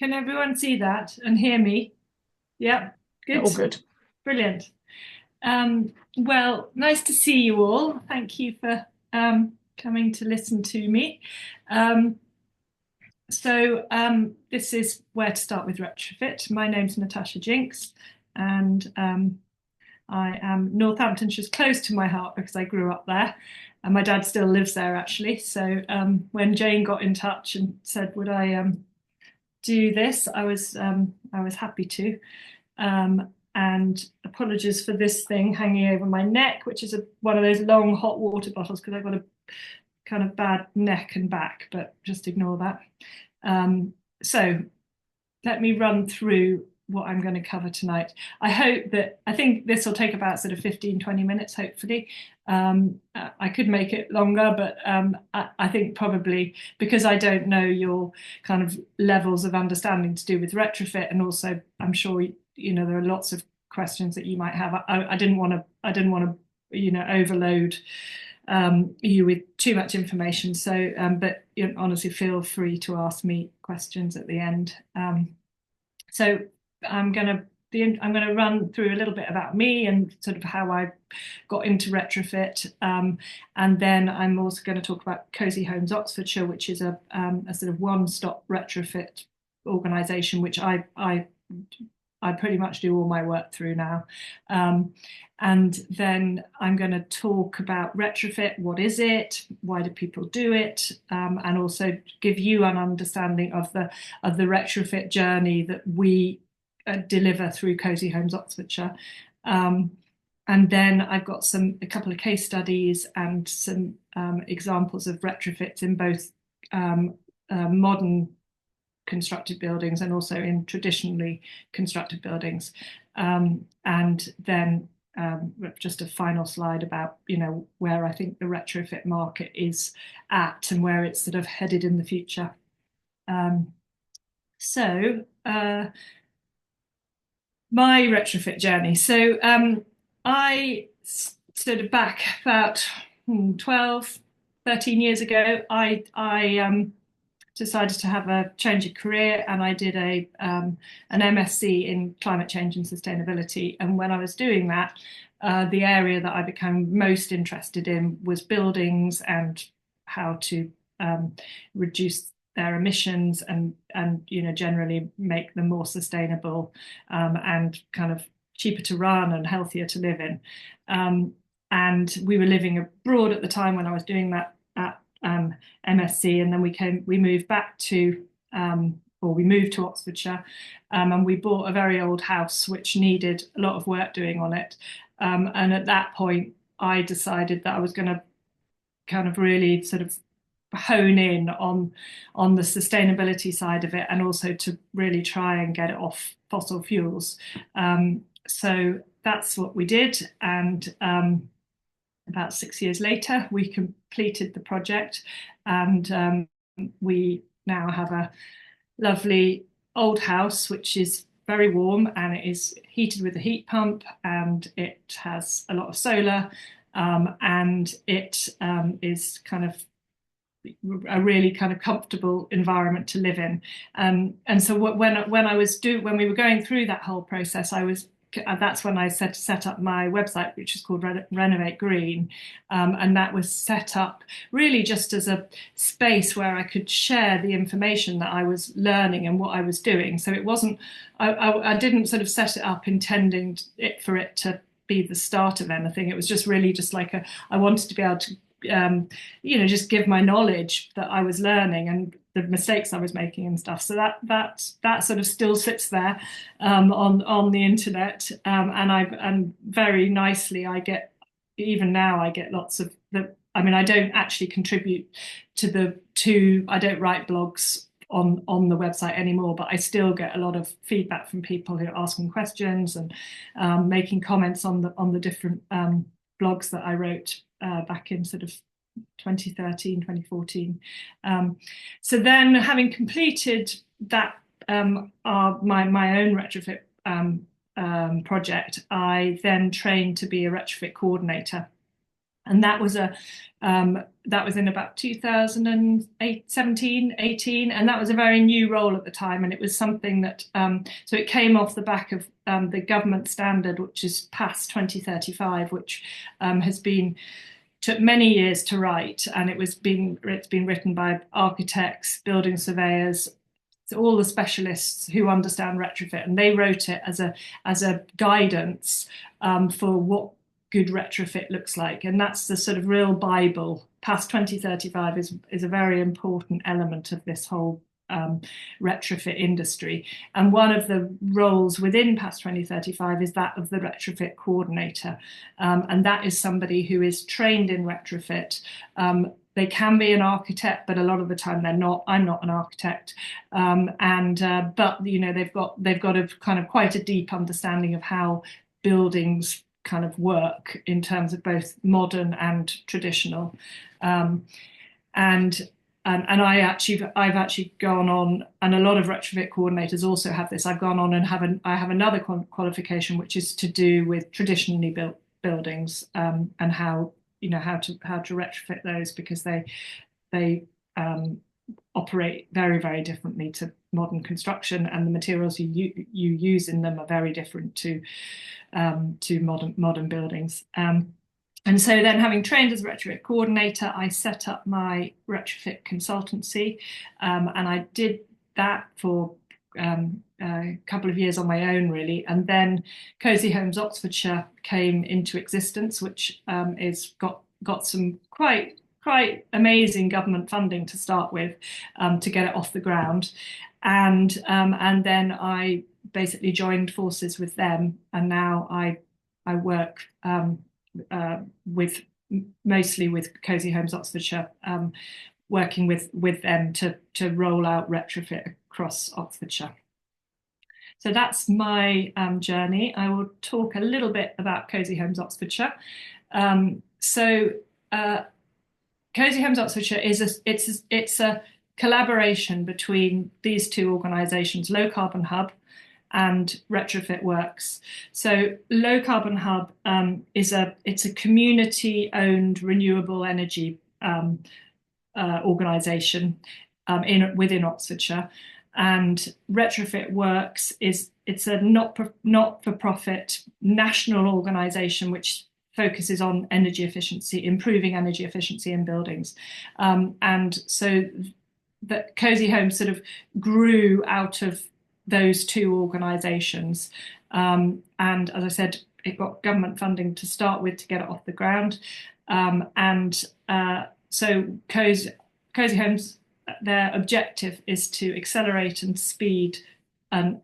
Can everyone see that and hear me? Yep, good. All good. Brilliant. Well, nice to see you all. Thank you for coming to listen to me. Um, this is where to start with Retrofit. My name's Natasha Ginks, and I am Northamptonshire's close to my heart because I grew up there, and my dad still lives there actually. When Jane got in touch and said, "Would I do this?" I was happy to. And apologies for this thing hanging over my neck, which is one of those long hot water bottles because I've got a kind of bad neck and back, but just ignore that. So let me run through what I'm going to cover tonight. I think this will take about sort of 15-20 minutes, hopefully. I could make it longer, but I think probably because I don't know your kind of levels of understanding to do with retrofit, and also I'm sure there are lots of questions that you might have. I didn't want to overload you with too much information. But honestly, feel free to ask me questions at the end. So I'm going to run through a little bit about me and sort of how I got into retrofit, and then I'm also going to talk about Cosy Homes Oxfordshire, which is a sort of one-stop retrofit organisation, which I pretty much do all my work through now. And then I'm going to talk about retrofit. What is it? Why do people do it? And also give you an understanding of the retrofit journey that we deliver through Cosy Homes Oxfordshire. And then I've got a couple of case studies and some examples of retrofits in both modern constructed buildings and also in traditionally constructed buildings. And then just a final slide about where I think the retrofit market is at and where it's sort of headed in the future. My retrofit journey. I sort of back about 12, 13 years ago, I decided to have a change of career, and I did an MSc in climate change and sustainability. And when I was doing that, the area that I became most interested in was buildings and how to reduce their emissions and generally make them more sustainable and kind of cheaper to run and healthier to live in. And we were living abroad at the time when I was doing that at MSc, and then we moved back to we moved to Oxfordshire, and we bought a very old house which needed a lot of work doing on it. And at that point, I decided that I was going to kind of really sort of hone in on the sustainability side of it, and also to really try and get it off fossil fuels. So that's what we did, and about 6 years later, we completed the project, and we now have a lovely old house which is very warm, and it is heated with a heat pump, and it has a lot of solar, and it is kind of a really kind of comfortable environment to live in. And so when we were going through that whole process, that's when I set up my website, which is called Renovate Green, and that was set up really just as a space where I could share the information that I was learning and what I was doing. So it wasn't, I didn't sort of set it up intending for it to be the start of anything. It was just really just like I wanted to be able to just give my knowledge that I was learning and the mistakes I was making and stuff. So that sort of still sits there on the internet, and very nicely I get lots of the. I mean, I don't actually contribute I don't write blogs on the website anymore, but I still get a lot of feedback from people who are asking questions and making comments on the different blogs that I wrote back in sort of 2013, 2014. So then, having completed that, my own retrofit project, I then trained to be a retrofit coordinator. And that was that was in about 2008, 17, 18, and that was a very new role at the time. And it was something that, so it came off the back of the government standard, which is past 2035, which has been took many years to write, and it's been written by architects, building surveyors, so all the specialists who understand retrofit, and they wrote it as a guidance for what good retrofit looks like, and that's the sort of real Bible. Past 2035 is a very important element of this whole retrofit industry. And one of the roles within Past 2035 is that of the retrofit coordinator. And that is somebody who is trained in retrofit. They can be an architect, but a lot of the time they're not. I'm not an architect, but you know they've got a kind of quite a deep understanding of how buildings kind of work in terms of both modern and traditional. I've actually gone on, and a lot of retrofit coordinators also have this. I've gone on and I have another qualification which is to do with traditionally built buildings, and how to retrofit those, because they operate very, very differently to modern construction, and the materials you use in them are very different to modern buildings. And so then, having trained as a retrofit coordinator, I set up my retrofit consultancy, and I did that for a couple of years on my own, really. And then Cosy Homes Oxfordshire came into existence, which is got some quite amazing government funding to start with, to get it off the ground. And then I basically joined forces with them, and now I work mostly with Cosy Homes Oxfordshire, working with them to roll out retrofit across Oxfordshire. So that's my journey. I will talk a little bit about Cosy Homes Oxfordshire. Cosy Homes Oxfordshire it's a collaboration between these two organisations, Low Carbon Hub and Retrofit Works. So Low Carbon Hub it's a community-owned renewable energy organisation within Oxfordshire, and Retrofit Works it's a not-for-profit national organisation which focuses on energy efficiency, improving energy efficiency in buildings, and so that Cosy Homes sort of grew out of those two organisations, and as I said, it got government funding to start with to get it off the ground, so Cosy Homes, their objective is to accelerate the speed and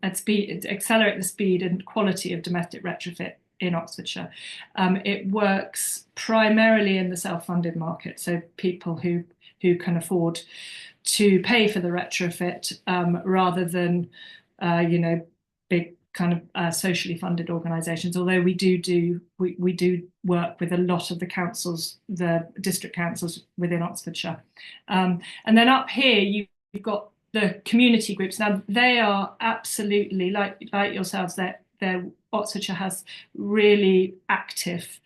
quality of domestic retrofit in Oxfordshire. It works primarily in the self-funded market, so people who can afford to pay for the retrofit, rather than big kind of socially funded organisations. Although we do work with a lot of the councils, the district councils within Oxfordshire, and then up here you've got the community groups. Now they are absolutely like yourselves. Oxfordshire has really active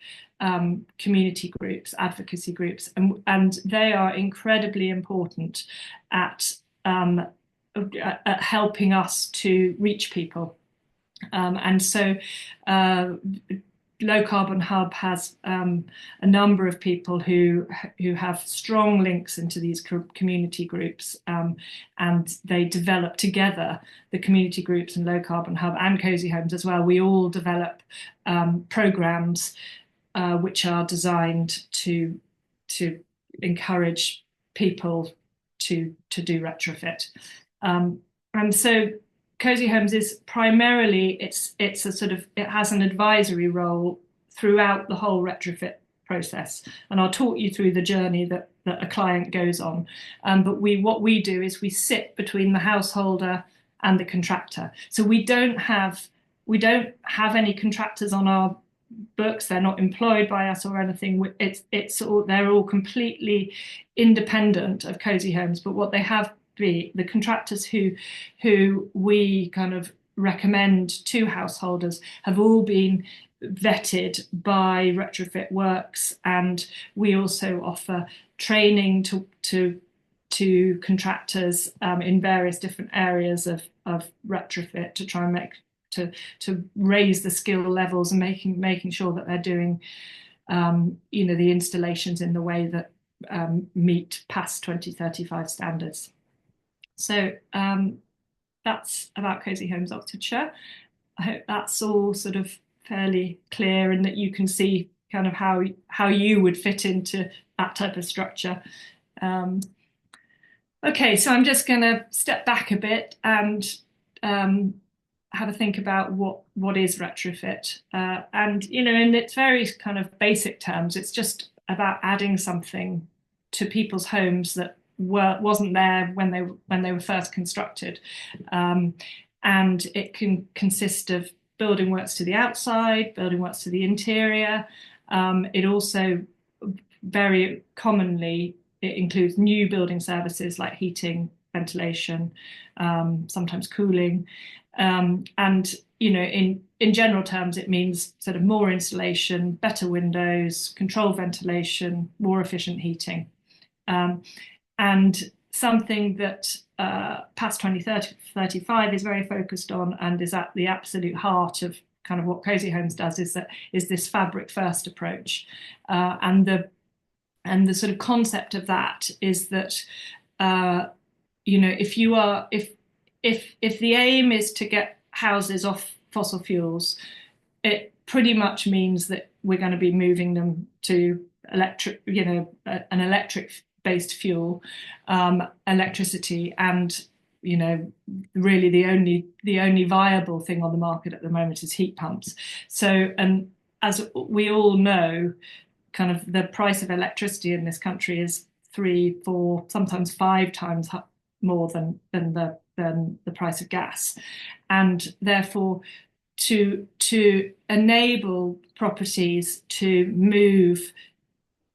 community groups, advocacy groups, and they are incredibly important at helping us to reach people. And so Low Carbon Hub has a number of people who have strong links into these community groups, and they develop together, the community groups and Low Carbon Hub and Cosy Homes as well. We all develop programmes which are designed to encourage people to do retrofit. And so Cosy Homes is primarily, it has an advisory role throughout the whole retrofit process, and I'll talk you through the journey that a client goes on. But what we do is we sit between the householder and the contractor. So we don't have any contractors on our books. They're not employed by us or anything. They're all completely independent of Cosy Homes. But what they have be the contractors who we kind of recommend to householders have all been vetted by Retrofit Works, and we also offer training to contractors in various different areas of retrofit to try and to raise the skill levels and making sure that they're doing the installations in the way that meet past 2035 standards. So that's about Cosy Homes Oxfordshire. I hope that's all sort of fairly clear and that you can see kind of how you would fit into that type of structure. Okay, so I'm just going to step back a bit and have a think about what is retrofit. And in its very kind of basic terms, it's just about adding something to people's homes that wasn't there when they were first constructed. And it can consist of building works to the outside, building works to the interior. It also very commonly it includes new building services like heating, ventilation, sometimes cooling. And in general terms, it means sort of more insulation, better windows, controlled ventilation, more efficient heating. And something that past 2035 is very focused on and is at the absolute heart of kind of what Cosy Homes does is this fabric first approach. And the sort of concept of that is that if the aim is to get houses off fossil fuels, it pretty much means that we're going to be moving them to an electric-based fuel, electricity, and really the only viable thing on the market at the moment is heat pumps. So, and as we all know, kind of the price of electricity in this country is 3, 4, sometimes 5 times more than the price of gas, and therefore to enable properties to move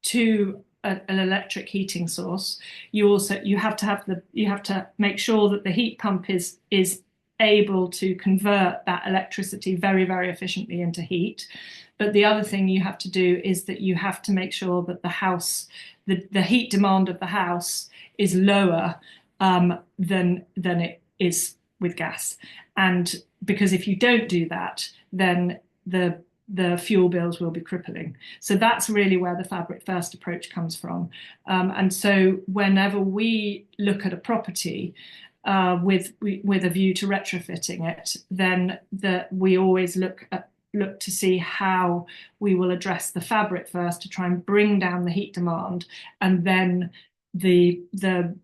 to an electric heating source, you have to make sure that the heat pump is able to convert that electricity very, very efficiently into heat. But the other thing you have to do is that you have to make sure that the heat demand of the house is lower than it is with gas. And because if you don't do that, then the fuel bills will be crippling. So that's really where the fabric first approach comes from. And so whenever we look at a property with a view to retrofitting it, then we always look to see how we will address the fabric first to try and bring down the heat demand, and then the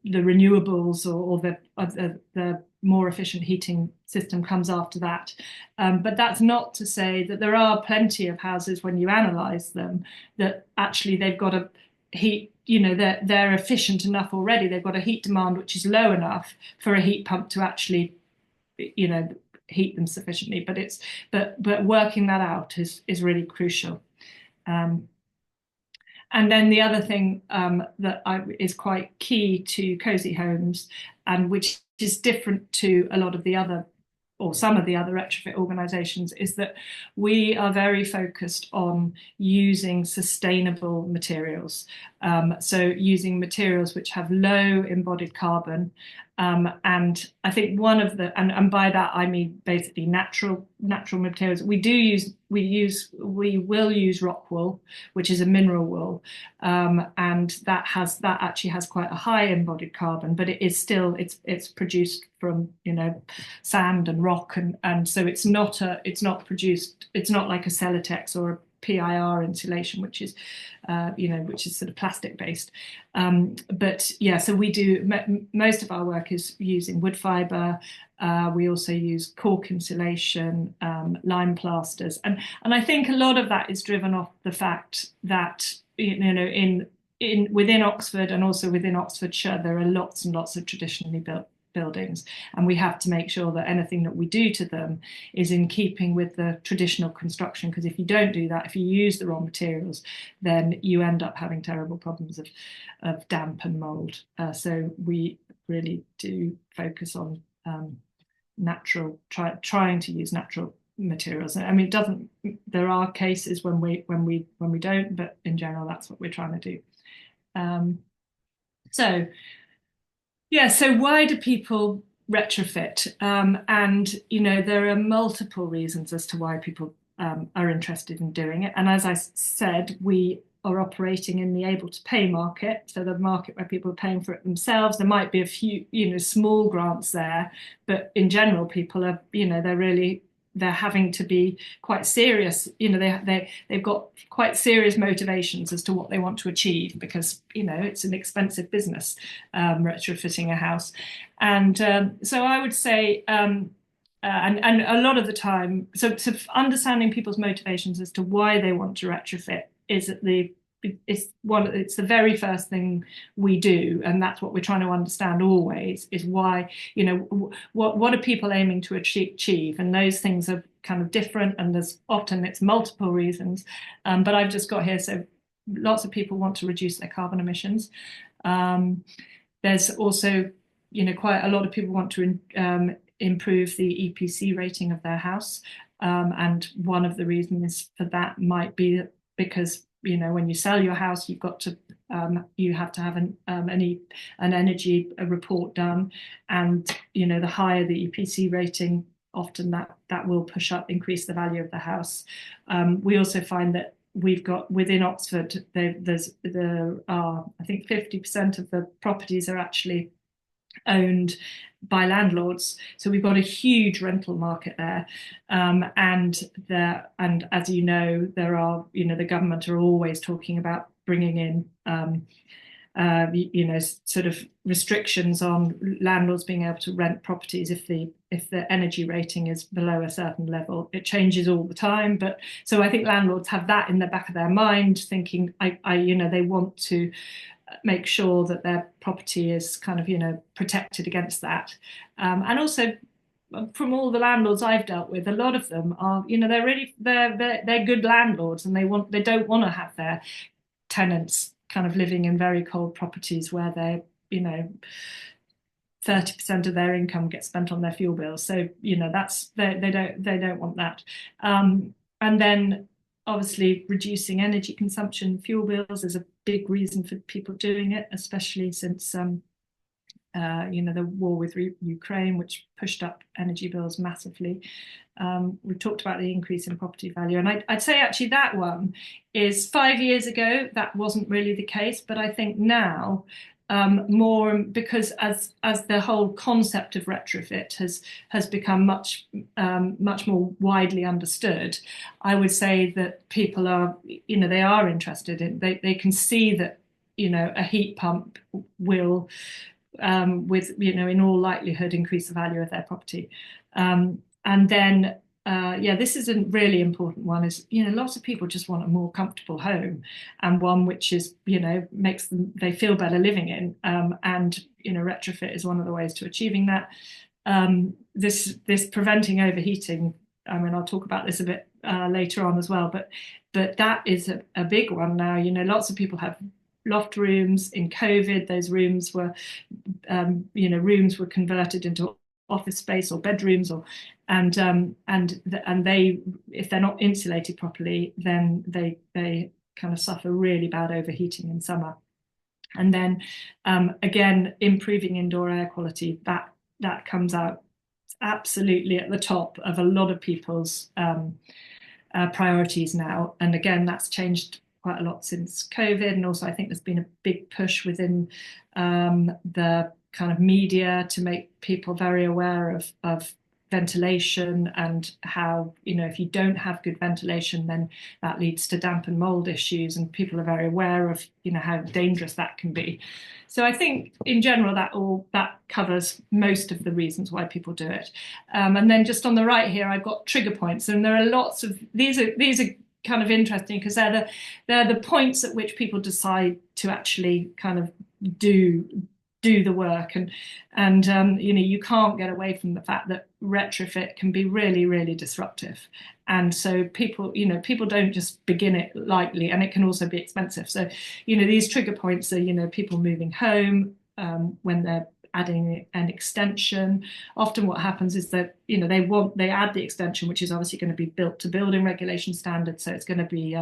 renewables or the more efficient heating system comes after that. But that's not to say that there are plenty of houses, when you analyse them, that actually they've got a heat, they're efficient enough already. They've got a heat demand which is low enough for a heat pump to actually, heat them sufficiently. But working that out is really crucial. And then the other thing that is quite key to Cosy Homes, and which is different to a lot of the other, or some of the other retrofit organisations, is that we are very focused on using sustainable materials. So using materials which have low embodied carbon. And I think one of the, and by that I mean basically natural materials. We will use rock wool, which is a mineral wool, and that actually has quite a high embodied carbon, but it is still it's produced from sand and rock, and so it's not like a Celotex or a PIR insulation, which is sort of plastic based. But yeah, so we do most of our work is using wood fibre. We also use cork insulation, lime plasters, and I think a lot of that is driven off the fact that within Oxford and also within Oxfordshire there are lots and lots of traditionally built buildings, and we have to make sure that anything that we do to them is in keeping with the traditional construction, because if you don't do that, if you use the wrong materials, then you end up having terrible problems of damp and mold. So we really do focus on trying to use natural materials. I mean, it doesn't. There are cases when we don't, but in general, that's what we're trying to do. Um, so yeah, so why do people retrofit? And there are multiple reasons as to why people are interested in doing it. And as I said, we are operating in the able to pay market, so the market where people are paying for it themselves. There might be a few, small grants there, but in general, people are, they're having to be quite serious. They've got quite serious motivations as to what they want to achieve, because it's an expensive business, retrofitting a house. And so I would say, and a lot of the time, so understanding people's motivations as to why they want to retrofit is at it's the very first thing we do, and that's what we're trying to understand always, is why, what are people aiming to achieve, and those things are kind of different, and it's multiple reasons. But I've just got here, so lots of people want to reduce their carbon emissions. There's also, quite a lot of people want to improve the EPC rating of their house, and one of the reasons for that might be because when you sell your house, you have to have an energy report done, and the higher the EPC rating, often that will increase the value of the house. We also find that we've got within Oxford, there are, I think 50% of the properties are actually owned by landlords, so we've got a huge rental market there, and as there are, the government are always talking about bringing in sort of restrictions on landlords being able to rent properties if the energy rating is below a certain level. It changes all the time, but so I think landlords have that in the back of their mind, thinking they want to make sure that their property is kind of protected against that. And also, from all the landlords I've dealt with, a lot of them are, they're good landlords, and they don't want to have their tenants kind of living in very cold properties where they're 30% of their income gets spent on their fuel bills. So they don't want that. And then obviously reducing energy consumption, fuel bills is a big reason for people doing it, especially since the war with Ukraine, which pushed up energy bills massively. We've talked about the increase in property value, and I'd say actually that one is 5 years ago, that wasn't really the case, but I think now more, because as the whole concept of retrofit has become much more widely understood, I would say that people are, they are interested in, they can see that a heat pump will in all likelihood increase the value of their property. And then this is a really important one, is lots of people just want a more comfortable home, and one which is makes them, they feel better living in, and retrofit is one of the ways to achieving that. This preventing overheating, I mean, I'll talk about this a bit later on as well, but that is a big one now. Lots of people have loft rooms. In COVID, those rooms were converted into office space or bedrooms, and they, if they're not insulated properly, then they kind of suffer really bad overheating in summer. And then again, improving indoor air quality, that comes out absolutely at the top of a lot of people's priorities now. And again, that's changed quite a lot since COVID, and also I think there's been a big push within the kind of media to make people very aware of ventilation, and how if you don't have good ventilation, then that leads to damp and mold issues, and people are very aware of how dangerous that can be. So I think in general that covers most of the reasons why people do it. And then just on the right here, I've got trigger points, and there are lots of these are kind of interesting, because they're the points at which people decide to actually kind of do the work, and you can't get away from the fact that retrofit can be really, really disruptive, and so people don't just begin it lightly, and it can also be expensive. So these trigger points are people moving home when they're adding an extension. Often what happens is that, they add the extension, which is obviously going to be built to building regulation standards. So it's going to be,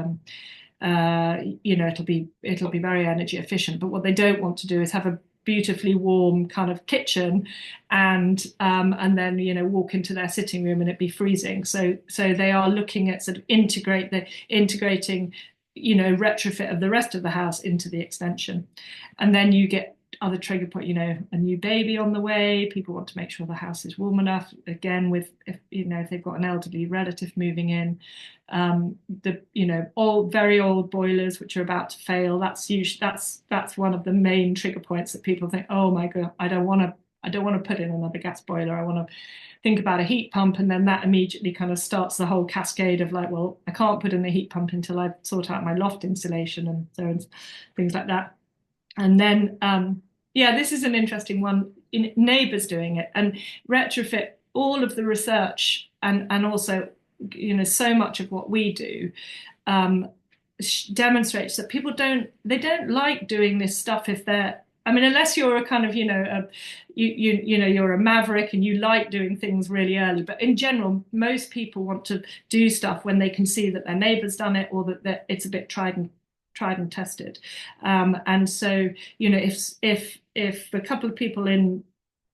it'll be very energy efficient. But what they don't want to do is have a beautifully warm kind of kitchen and then walk into their sitting room and it be freezing. So they are looking at sort of integrating retrofit of the rest of the house into the extension. And then you get other trigger point, a new baby on the way. People want to make sure the house is warm enough. Again, if they've got an elderly relative moving in, old, very old boilers which are about to fail. That's one of the main trigger points that people think, oh my God, I don't want to put in another gas boiler. I want to think about a heat pump, and then that immediately kind of starts the whole cascade of like, well, I can't put in the heat pump until I sort out my loft insulation and so on, things like that. And then, this is an interesting one. Neighbours doing it, and Retrofit, all of the research and also, so much of what we do demonstrates that people don't like doing this stuff if they're, unless you're a kind of, you're a maverick and you like doing things really early. But in general, most people want to do stuff when they can see that their neighbour's done it or that it's a bit tried and tested. And so, if a couple of people in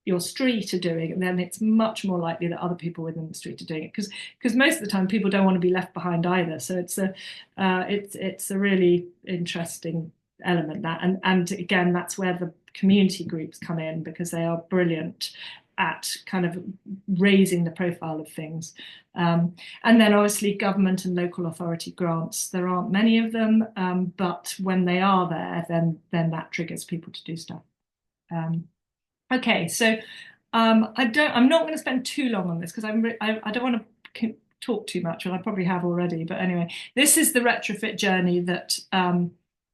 your street are doing it, then it's much more likely that other people within the street are doing it, because most of the time people don't want to be left behind either. So it's a really interesting element, that, and again, that's where the community groups come in, because they are brilliant at kind of raising the profile of things. And then obviously government and local authority grants, there aren't many of them, but when they are there, then that triggers people to do stuff. Okay, so I'm not going to spend too long on this, because I don't want to talk too much, and I probably have already. But anyway, this is the retrofit journey that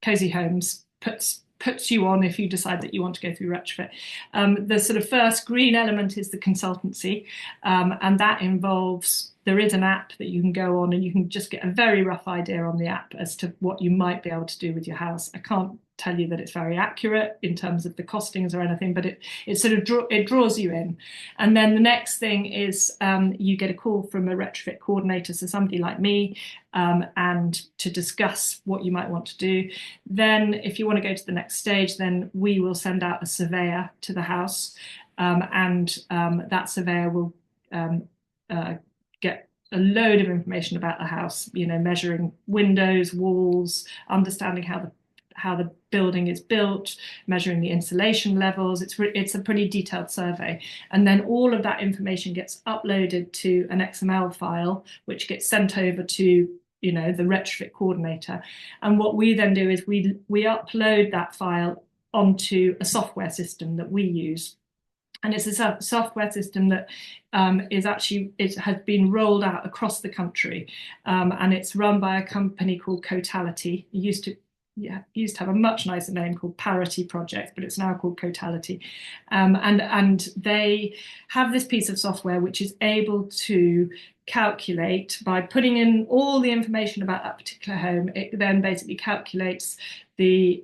Cosy Homes puts you on if you decide that you want to go through retrofit. The sort of first green element is the consultancy, and that involves, there is an app that you can go on and you can just get a very rough idea on the app as to what you might be able to do with your house. I can't tell you that it's very accurate in terms of the costings or anything, but it sort of it draws you in. And then the next thing is you get a call from a retrofit coordinator, so somebody like me, and to discuss what you might want to do. Then if you want to go to the next stage, then we will send out a surveyor to the house, and that surveyor will get a load of information about the house, measuring windows, walls, understanding how the building is built, measuring the insulation levels. It's a pretty detailed survey. And then all of that information gets uploaded to an XML file, which gets sent over to the retrofit coordinator. And what we then do is we upload that file onto a software system that we use. And it's a software system that it has been rolled out across the country, and it's run by a company called Cotality. It used to have a much nicer name called Parity Project, but it's now called Cotality. And they have this piece of software which is able to calculate, by putting in all the information about that particular home, it then basically calculates the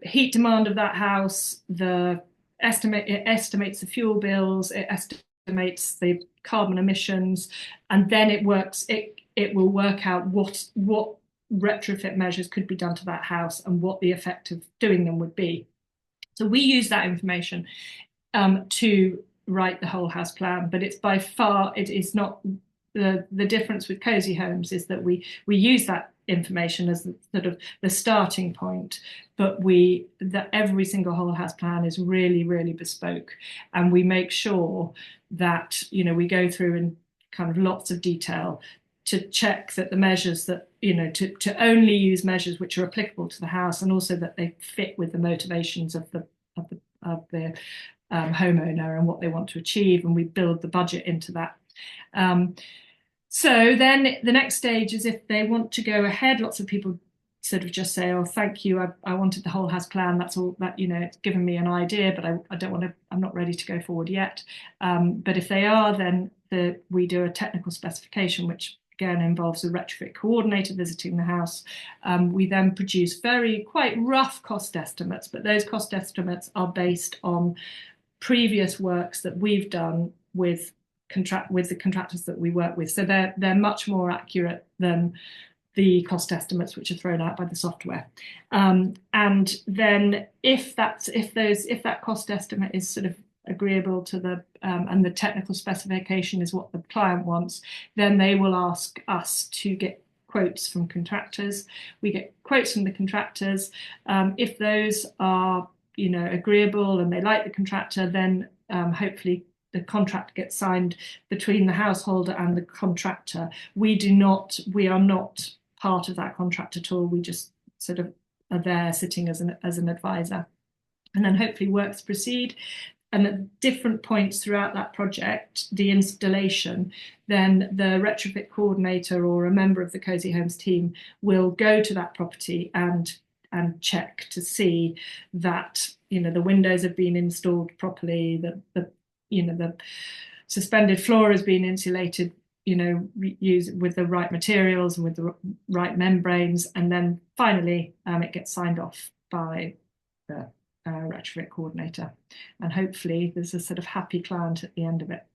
heat demand of that house, it estimates the fuel bills, it estimates the carbon emissions, and then it will work out what retrofit measures could be done to that house and what the effect of doing them would be. So we use that information to write the whole house plan, but it's by far, it is not, the difference with Cosy Homes is that we use that information as sort of the starting point, but every single whole house plan is really, really bespoke, and we make sure that we go through in kind of lots of detail to check that the measures that to only use measures which are applicable to the house, and also that they fit with the motivations of the homeowner and what they want to achieve, and we build the budget into that. So then the next stage is if they want to go ahead. Lots of people sort of just say, oh, thank you, I wanted the whole house plan, that's all, that it's given me an idea, but I don't want to, I'm not ready to go forward yet. But if they are, then we do a technical specification, which again involves a retrofit coordinator visiting the house. We then produce quite rough cost estimates, but those cost estimates are based on previous works that we've done with the contractors that we work with. So they're much more accurate than the cost estimates which are thrown out by the software. And then if that cost estimate is sort of agreeable to the and the technical specification is what the client wants, then they will ask us to get quotes from contractors. We get quotes from the contractors. If those are agreeable and they like the contractor, then hopefully the contract gets signed between the householder and the contractor. We are not part of that contract at all. We just sort of are there sitting as an advisor. And then hopefully works proceed. And at different points throughout that project, the installation, then the retrofit coordinator or a member of the Cosy Homes team will go to that property and check to see that the windows have been installed properly, the suspended floor has been insulated, used with the right materials and with the right membranes, and then finally it gets signed off by the retrofit coordinator, and hopefully there's a sort of happy client at the end of it.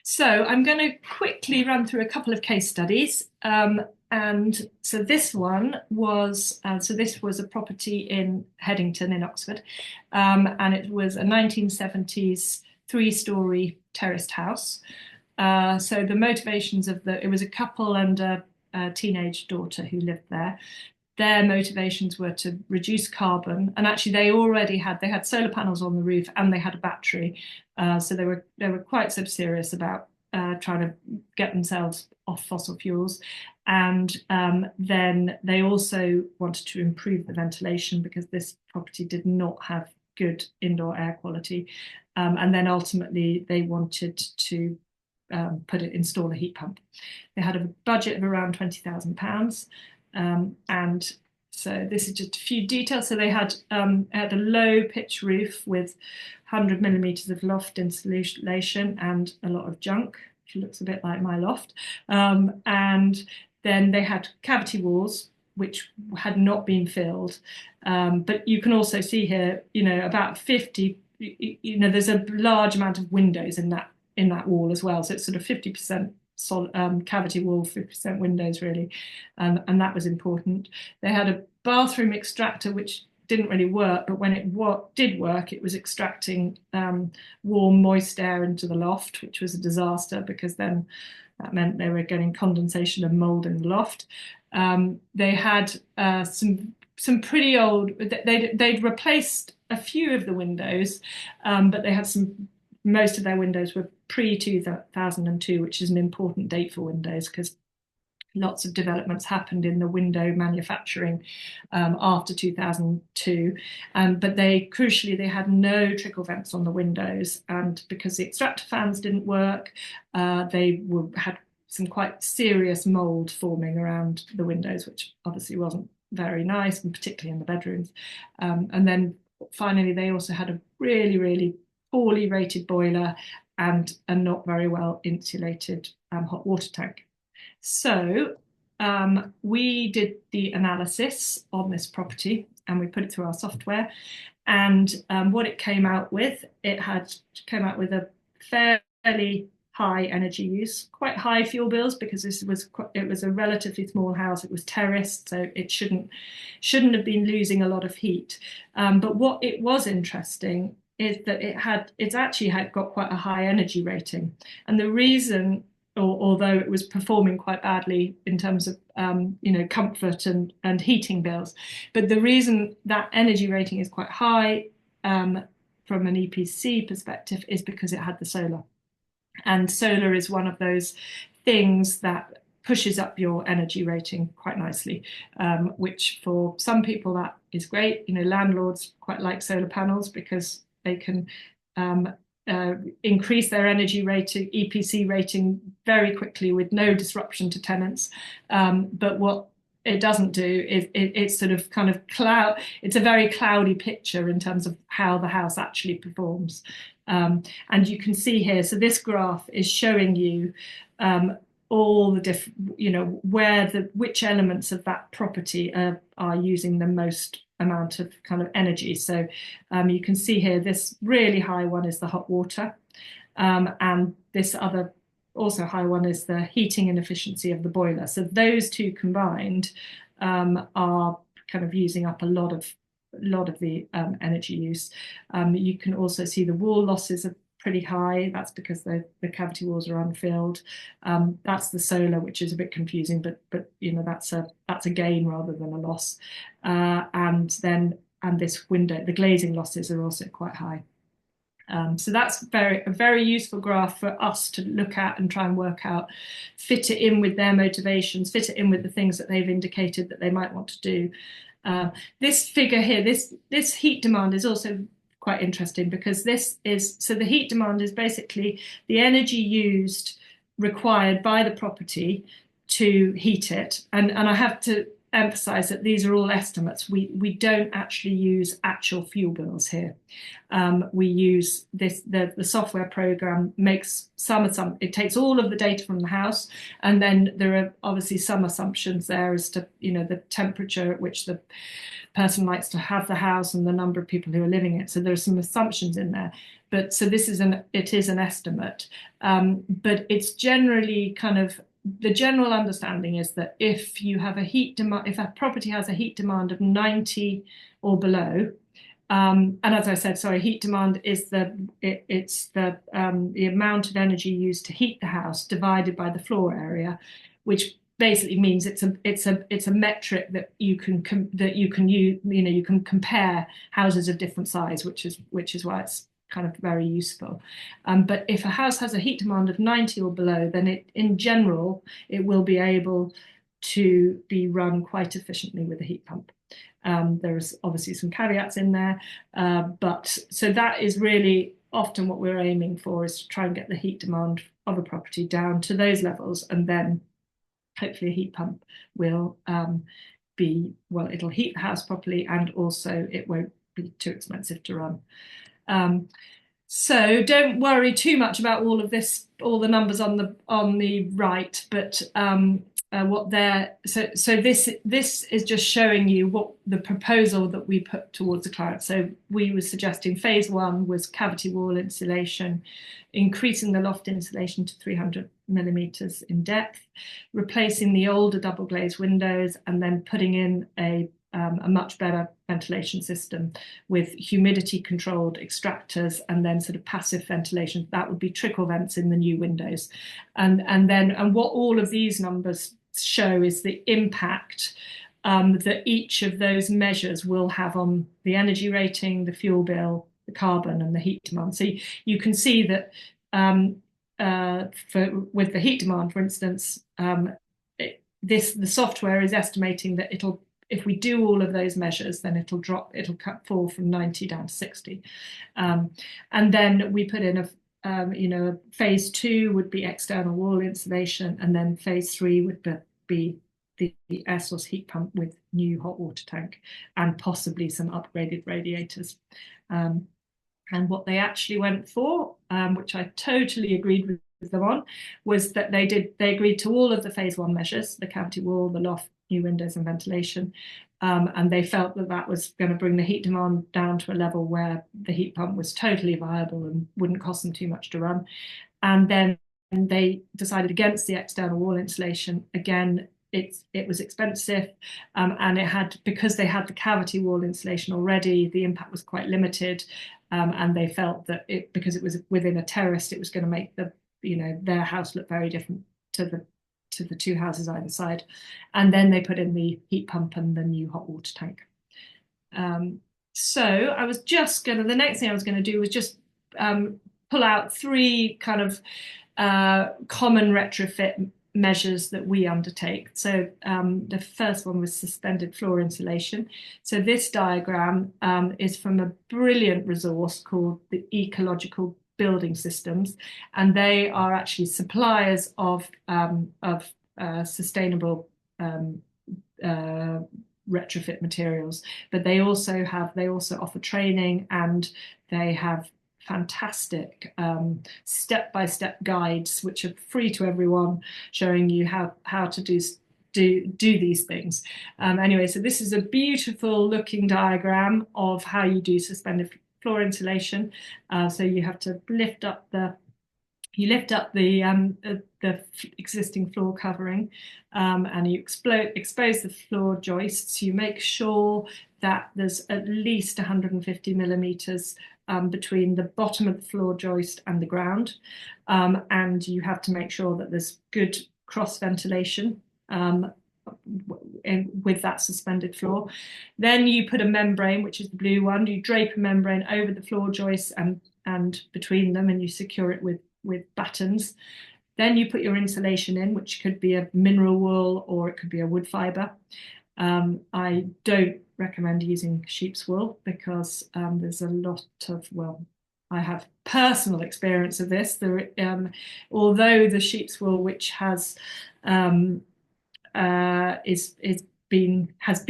So I'm going to quickly run through a couple of case studies. And so this one was, this was a property in Headington in Oxford, and it was a 1970s 3-story terraced house. So the motivations it was a couple and a teenage daughter who lived there. Their motivations were to reduce carbon, and actually they had solar panels on the roof and they had a battery, so they were quite sort of serious about trying to get themselves off fossil fuels. And then they also wanted to improve the ventilation because this property did not have good indoor air quality, and then ultimately they wanted to install a heat pump. They had a budget of around £20,000. And so this is just a few details. So they had a low pitch roof with 100 millimeters of loft insulation and a lot of junk, which looks a bit like my loft. And then they had cavity walls, which had not been filled. But you can also see here, about 50, there's a large amount of windows in that wall as well. So it's sort of 50% cavity wall, 50% windows really, and that was important. They had a bathroom extractor which didn't really work, but when it did work, it was extracting warm, moist air into the loft, which was a disaster because then that meant they were getting condensation and mold in the loft. They had some pretty old. They'd replaced a few of the windows, but they had most of their windows were pre-2002, which is an important date for windows because lots of developments happened in the window manufacturing after 2002. But crucially, they had no trickle vents on the windows. And because the extractor fans didn't work, they had some quite serious mold forming around the windows, which obviously wasn't very nice, and particularly in the bedrooms. And then finally, they also had a really, really poorly rated boiler and a not very well insulated hot water tank. So we did the analysis on this property and we put it through our software. And what it came out with, came out with a fairly high energy use, quite high fuel bills because it was a relatively small house. It was terraced, so it shouldn't have been losing a lot of heat. But what it was interesting is that it's actually got quite a high energy rating. And the reason, although it was performing quite badly in terms of comfort and heating bills, but the reason that energy rating is quite high from an EPC perspective is because it had the solar. And solar is one of those things that pushes up your energy rating quite nicely, which for some people that is great. Landlords quite like solar panels because they can increase their energy rating, EPC rating very quickly with no disruption to tenants. But what it doesn't do is it's sort of kind of it's a very cloudy picture in terms of how the house actually performs. And you can see here, so this graph is showing you all the different, which elements of that property are using the most amount of kind of energy. So you can see here, this really high one is the hot water, and this other also high one is the heating and efficiency of the boiler. So those two combined are kind of using up a lot of the energy use. You can also see the wall losses are pretty high. That's because the cavity walls are unfilled. That's the solar, which is a bit confusing, but that's a gain rather than a loss. And this window, the glazing losses are also quite high. So that's a very useful graph for us to look at and try and work out, fit it in with their motivations, fit it in with the things that they've indicated that they might want to do. This figure here, this heat demand is also quite interesting, because the heat demand is basically the energy used required by the property to heat it. And I have to emphasize that these are all estimates. We don't actually use actual fuel bills here. We use the software program makes it takes all of the data from the house, and then there are obviously some assumptions there as to the temperature at which the person likes to have the house and the number of people who are living in it. So there's some assumptions in there. But so it is an estimate, but it's generally kind of, the general understanding is that if you have if a property has a heat demand of 90 or below, and as I said, sorry, heat demand is it's the amount of energy used to heat the house divided by the floor area, which basically means it's a metric that you can use. You can compare houses of different size, which is why it's kind of very useful. But if a house has a heat demand of 90 or below, then in general it will be able to be run quite efficiently with a heat pump. There's obviously some caveats in there, but so that is really often what we're aiming for, is to try and get the heat demand of a property down to those levels, and then hopefully a heat pump will it'll heat the house properly, and also it won't be too expensive to run. So don't worry too much about all of this, all the numbers on the right, but this is just showing you what the proposal that we put towards the client. So we were suggesting phase one was cavity wall insulation, increasing the loft insulation to 300 millimeters in depth, replacing the older double glazed windows, and then putting in a much better ventilation system with humidity controlled extractors, and then sort of passive ventilation. That would be trickle vents in the new windows. And what all of these numbers show is the impact that each of those measures will have on the energy rating, the fuel bill, the carbon, and the heat demand. So you can see that with the heat demand, for instance, the software is estimating that if we do all of those measures, then it'll fall from 90 down to 60. And then we put in phase two would be external wall insulation, and then phase three would be the air source heat pump with new hot water tank and possibly some upgraded radiators. And what they actually went for, which I totally agreed with them on, was that they agreed to all of the phase one measures, the cavity wall, the loft, new windows and ventilation, and they felt that was going to bring the heat demand down to a level where the heat pump was totally viable and wouldn't cost them too much to run. And then they decided against the external wall insulation. Again, it was expensive, and because they had the cavity wall insulation already, the impact was quite limited, and they felt that because it was within a terrace, it was going to make their house look very different to the two houses either side. And then they put in the heat pump and the new hot water tank. So the next thing I was going to do was just pull out three kind of common retrofit measures that we undertake. So the first one was suspended floor insulation. So this diagram is from a brilliant resource called the Ecological Building Systems, and they are actually suppliers of sustainable retrofit materials. But they also offer training, and they have fantastic step-by-step guides which are free to everyone, showing you how to do these things. Anyway, so this is a beautiful looking diagram of how you do suspended floor insulation. So you have to lift up the existing floor covering, and you expose the floor joists. You make sure that there's at least 150 millimeters between the bottom of the floor joist and the ground, and you have to make sure that there's good cross ventilation with that suspended floor. Then you put a membrane, which is the blue one. You drape a membrane over the floor joists and between them, and you secure it with battens. Then you put your insulation in, which could be a mineral wool or it could be a wood fibre. I don't recommend using sheep's wool because there's a lot of, well, I have personal experience of this. Although the sheep's wool, which has been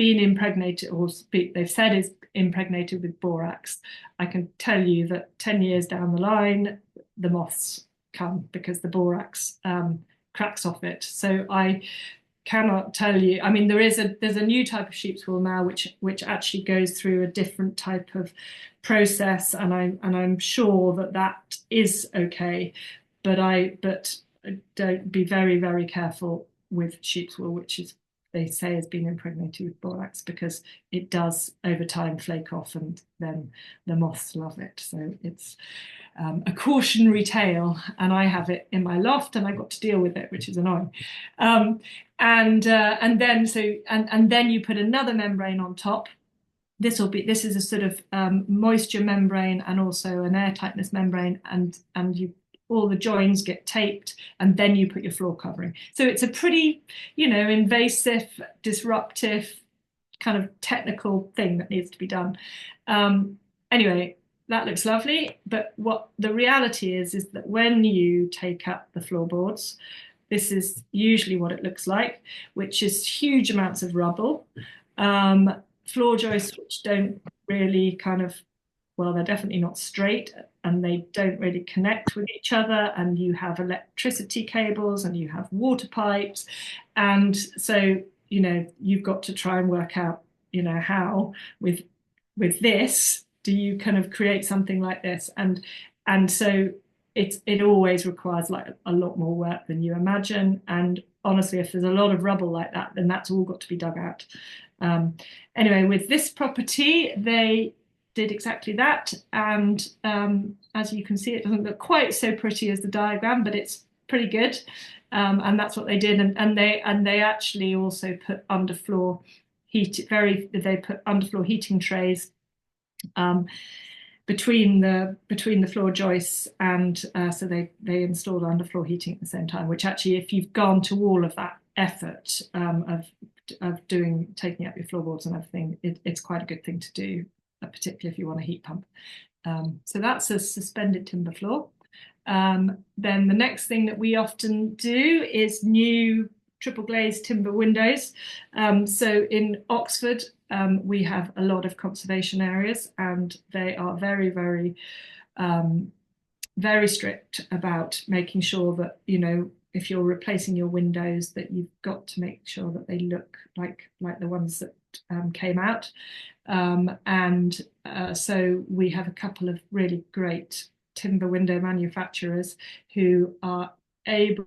impregnated, or they've said is impregnated with borax, I can tell you that 10 years down the line, the moths come because the borax cracks off it. So I cannot tell you. I mean, there's a new type of sheep's wool now which actually goes through a different type of process, and I'm sure that is okay. But don't be very, very careful with sheep's wool, which is, they say, has been impregnated with borax, because it does over time flake off, and then the moths love it. So it's a cautionary tale, and I have it in my loft, and I got to deal with it, which is annoying. And then you put another membrane on top. This is a sort of moisture membrane and also an air tightness membrane, and all the joins get taped, and then you put your floor covering. So it's a pretty, invasive, disruptive, kind of technical thing that needs to be done. Anyway, that looks lovely, but what the reality is that when you take up the floorboards, this is usually what it looks like, which is huge amounts of rubble, floor joists which don't really they're definitely not straight, and they don't really connect with each other, and you have electricity cables and you have water pipes, and so you've got to try and work out how with this do you kind of create something like this, and so it always requires like a lot more work than you imagine. And honestly, if there's a lot of rubble like that, then that's all got to be dug out. Anyway, with this property, they did exactly that, and as you can see, it doesn't look quite so pretty as the diagram, but it's pretty good, and that's what they did. And they actually also put underfloor heating trays between the floor joists, and so they installed underfloor heating at the same time, which actually, if you've gone to all of that effort of taking up your floorboards and everything, it's quite a good thing to do, particularly if you want a heat pump. So that's a suspended timber floor. Then the next thing that we often do is new triple glazed timber windows. So in Oxford, we have a lot of conservation areas, and they are very, very, very strict about making sure that, if you're replacing your windows, that you've got to make sure that they look like the ones that came out. So we have a couple of really great timber window manufacturers who are able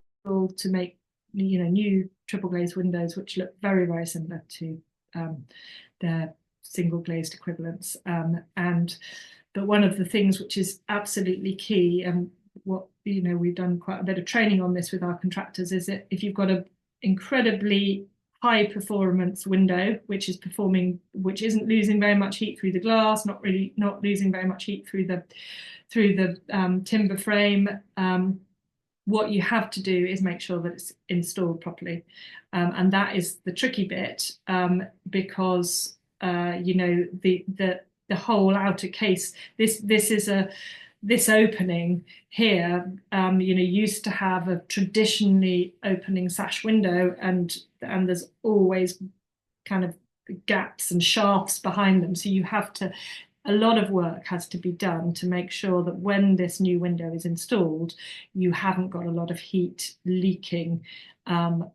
to make new triple glazed windows which look very, very similar to their single glazed equivalents. But one of the things which is absolutely key, and what we've done quite a bit of training on this with our contractors, is that if you've got an incredibly high performance window which isn't losing very much heat through the glass, not losing very much heat through the timber frame, what you have to do is make sure that it's installed properly, and that is the tricky bit, because the whole outer case, this opening here, used to have a traditionally opening sash window, and there's always kind of gaps and shafts behind them, so you have to a lot of work has to be done to make sure that when this new window is installed, you haven't got a lot of heat leaking out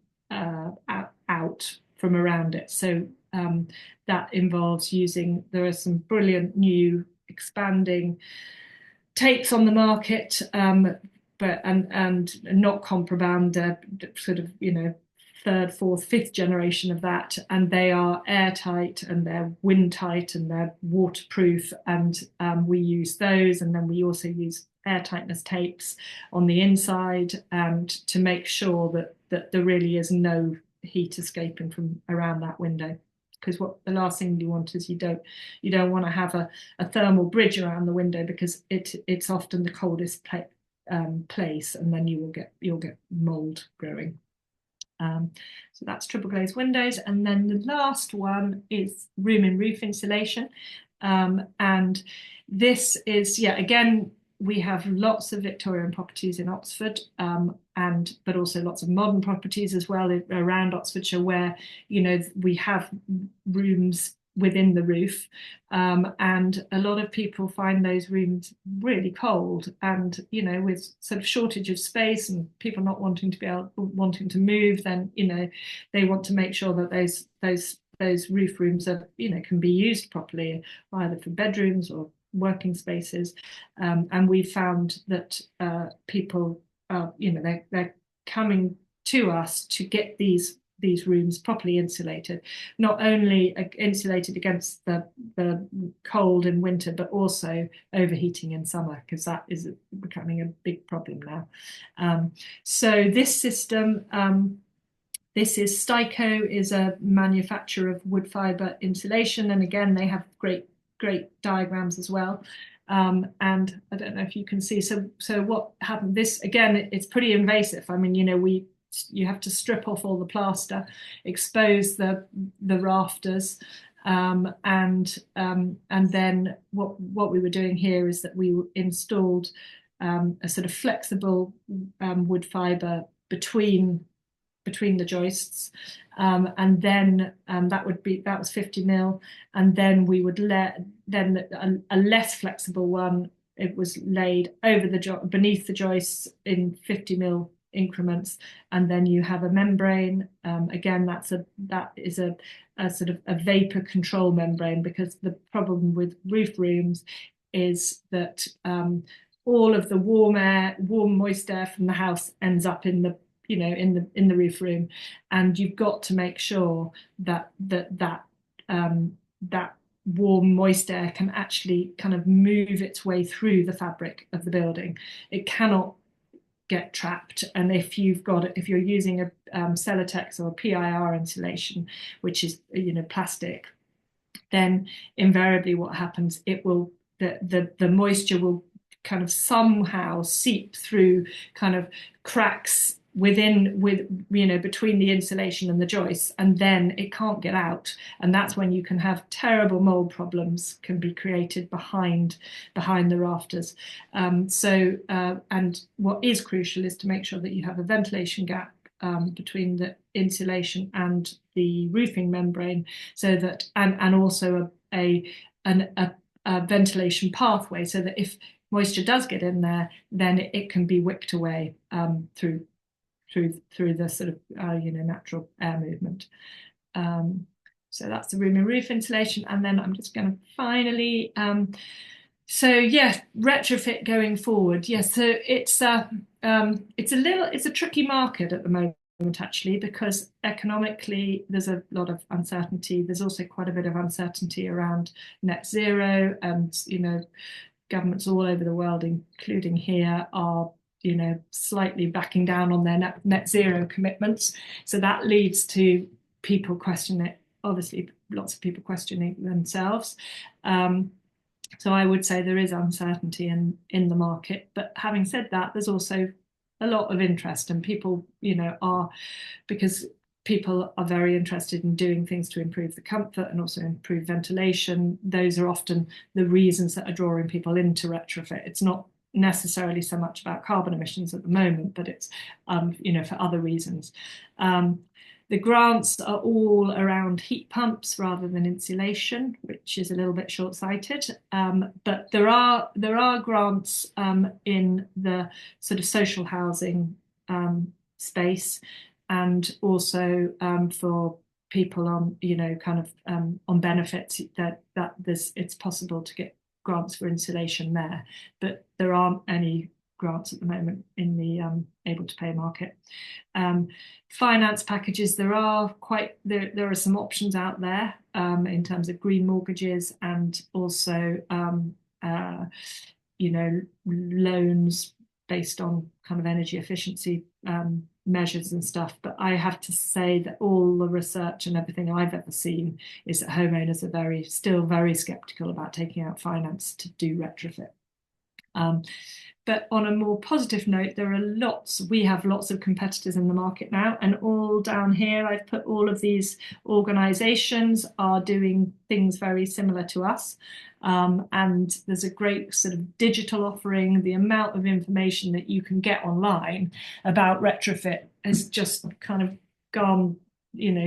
from around it. So that involves there are some brilliant new expanding tapes on the market, but and not contraband, sort of, third, fourth, fifth generation of that, and they are airtight and they're wind tight and they're waterproof, and we use those, and then we also use airtightness tapes on the inside, and to make sure that there really is no heat escaping from around that window. Because the last thing you want is you don't want to have a thermal bridge around the window, because it's often the coldest place, and then you'll get mold growing. So that's triple glazed windows. And then the last one is room and roof insulation. And this is, again, we have lots of Victorian properties in Oxford, but also lots of modern properties as well around Oxfordshire, where, we have rooms within the roof, and a lot of people find those rooms really cold, and with sort of shortage of space and people not wanting to move, then they want to make sure that those roof rooms are can be used properly, either for bedrooms or working spaces, and we found that people they're coming to us to get these rooms properly insulated, not only insulated against the cold in winter, but also overheating in summer, because that is becoming a big problem now. So this system, this is Styco, is a manufacturer of wood fibre insulation, and again they have great diagrams as well. And I don't know if you can see. So what happened? This again, it's pretty invasive. I mean, you have to strip off all the plaster, expose the rafters, and then what we were doing here is that we installed a sort of flexible wood fibre between the joists, and then that was 50 mil, and then we would a less flexible one. It was laid over beneath the joists in 50 mil increments, and then you have a membrane. Again, that is a sort of a vapor control membrane, because the problem with roof rooms is that all of the warm moist air from the house ends up in the in the roof room, and you've got to make sure that warm moist air can actually kind of move its way through the fabric of the building. It cannot get trapped, and if you're using a Celotex or a PIR insulation, which is plastic, then invariably what happens, the moisture will kind of somehow seep through kind of cracks between the insulation and the joists, and then it can't get out, and that's when you can have terrible mold problems can be created behind the rafters. And what is crucial is to make sure that you have a ventilation gap between the insulation and the roofing membrane, so that and also a ventilation pathway, so that if moisture does get in there, then it can be wicked away through the sort of natural air movement. So that's the room and roof insulation. And then I'm just going to finally retrofit going forward. Yes, so it's a tricky market at the moment, actually, because economically there's a lot of uncertainty. There's also quite a bit of uncertainty around net zero, and governments all over the world, including here, are slightly backing down on their net zero commitments. So that leads to people questioning it. Obviously, lots of people questioning themselves. So I would say there is uncertainty in the market. But having said that, there's also a lot of interest, and people, because people are very interested in doing things to improve the comfort and also improve ventilation. Those are often the reasons that are drawing people into retrofit. It's not necessarily so much about carbon emissions at the moment, but it's for other reasons. The grants are all around heat pumps rather than insulation, which is a little bit short-sighted. But there are grants in the sort of social housing space, and also for people on, kind of on benefits, that it's possible to get grants for insulation there, but there aren't any grants at the moment in the able to pay market. Finance packages, there are some options out there in terms of green mortgages, and also loans based on kind of energy efficiency measures and stuff. But I have to say that all the research and everything I've ever seen is that homeowners are still very skeptical about taking out finance to do retrofit. But on a more positive note, we have lots of competitors in the market now, and all down here I've put all of these organizations are doing things very similar to us. And there's a great sort of digital offering. The amount of information that you can get online about retrofit has just kind of gone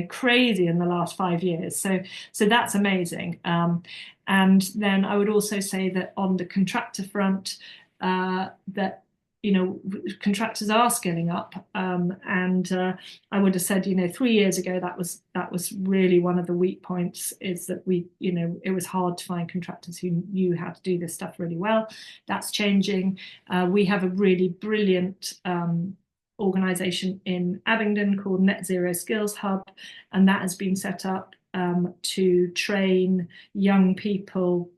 crazy in the last 5 years. So that's amazing. And then I would also say that on the contractor front, that contractors are scaling up, and I would have said 3 years ago that was really one of the weak points, is that it was hard to find contractors who knew how to do this stuff really well. That's changing. We have a really brilliant organisation in Abingdon called Net Zero Skills Hub, and that has been set up to train young people,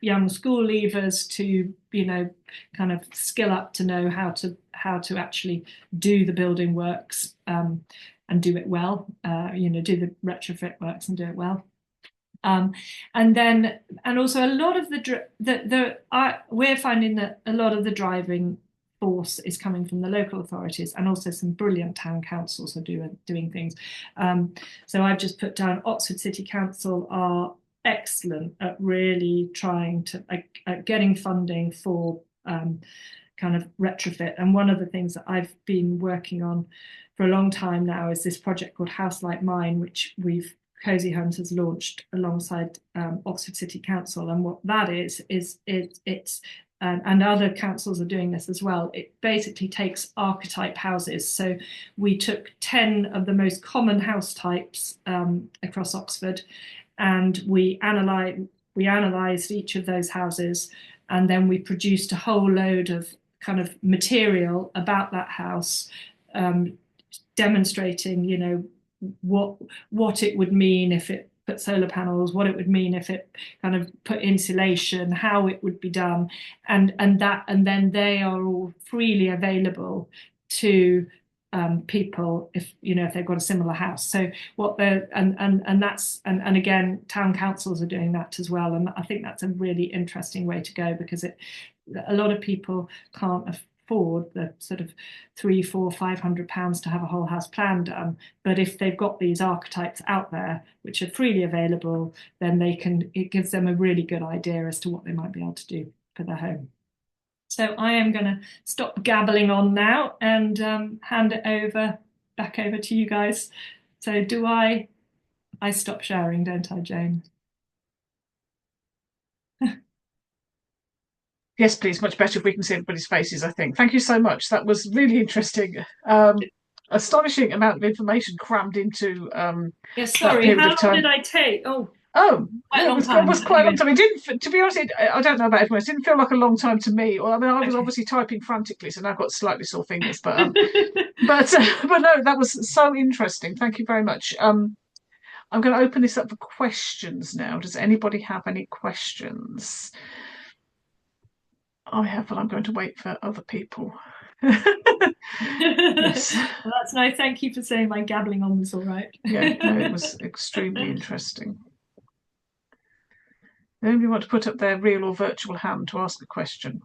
young school leavers, to kind of skill up to know how to actually do the building works and do it well, do the retrofit works and do it well. And also a lot of we're finding that a lot of the driving force is coming from the local authorities, and also some brilliant town councils are doing things. So I've just put down Oxford City Council are excellent at really trying to getting funding for kind of retrofit. And one of the things that I've been working on for a long time now is this project called House Like Mine, which Cosy Homes has launched alongside Oxford City Council. And what that is it's and other councils are doing this as well. It basically takes archetype houses. So we took 10 of the most common house types across Oxford, and we analysed each of those houses, and then we produced a whole load of kind of material about that house, demonstrating, what it would mean if it put solar panels, what it would mean if it kind of put insulation, how it would be done, and then they are all freely available to people if they've got a similar house. So and again, town councils are doing that as well, and I think that's a really interesting way to go, because a lot of people can't afford the sort of £300-500 to have a whole house plan done. But if they've got these archetypes out there which are freely available, then it gives them a really good idea as to what they might be able to do for their home. So I am going to stop gabbling on now and hand it back over to you guys. So do I stop sharing, don't I, Jane? Yes, please. Much better if we can see everybody's faces, I think. Thank you so much. That was really interesting. Astonishing amount of information crammed into that Sorry, period how of time. long did I take? Oh, yeah, it was quite a long time. It didn't, to be honest, I don't know about everyone. It didn't feel like a long time to me. Well, I mean, I was obviously typing frantically, so now I've got slightly sore fingers. But but no, that was so interesting. Thank you very much. I'm going to open this up for questions now. Does anybody have any questions? I have, but I'm going to wait for other people. Yes. Well, that's nice. Thank you for saying my gabbling on was all right. Yeah, no, it was extremely interesting. Anybody want to put up their real or virtual hand to ask a question?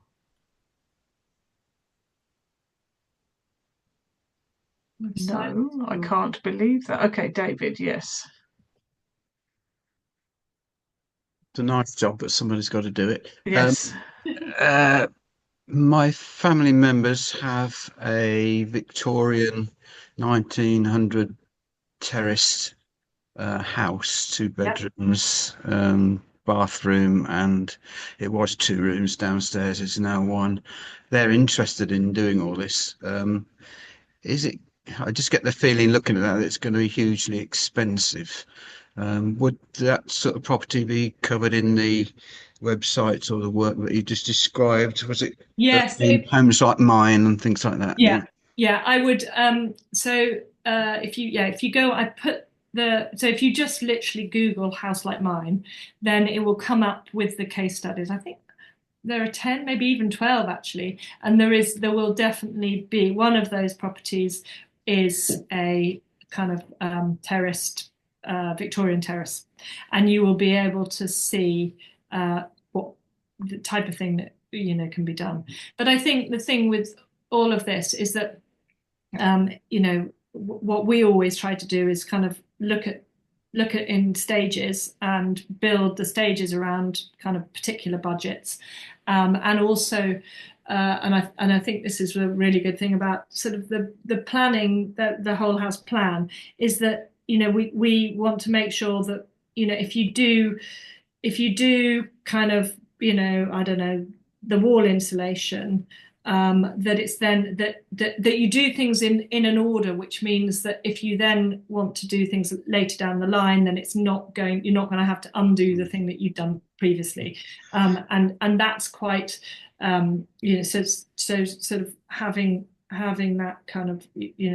No, I can't believe that. Okay, David, yes. It's a nice job, but somebody's got to do it. Yes. My family members have a Victorian 1900 terraced house, two Yep. bedrooms, bathroom, and it was two rooms downstairs. It's now one. They're interested in doing all this. Is it? I just get the feeling looking at that it's going to be hugely expensive. Would that sort of property be covered in the websites or the work that you just described? Was it Yes. homes like mine and things like that? Yeah. Yeah. I would. So if you go, I put so if you just literally Google house like mine, then it will come up with the case studies. I think there are 10, maybe even 12 actually. And there will definitely be one of those properties is a kind of terraced Victorian terrace. And you will be able to see what the type of thing that, can be done. But I think the thing with all of this is that, what we always try to do is kind of look at in stages and build the stages around kind of particular budgets, and also and I think this is a really good thing about sort of the planning, the whole house plan, is that we want to make sure that if you do kind of I don't know, the wall insulation, that it's then that you do things in an order, which means that if you then want to do things later down the line, then you're not going to have to undo the thing that you've done previously, and that's quite so sort of having that kind of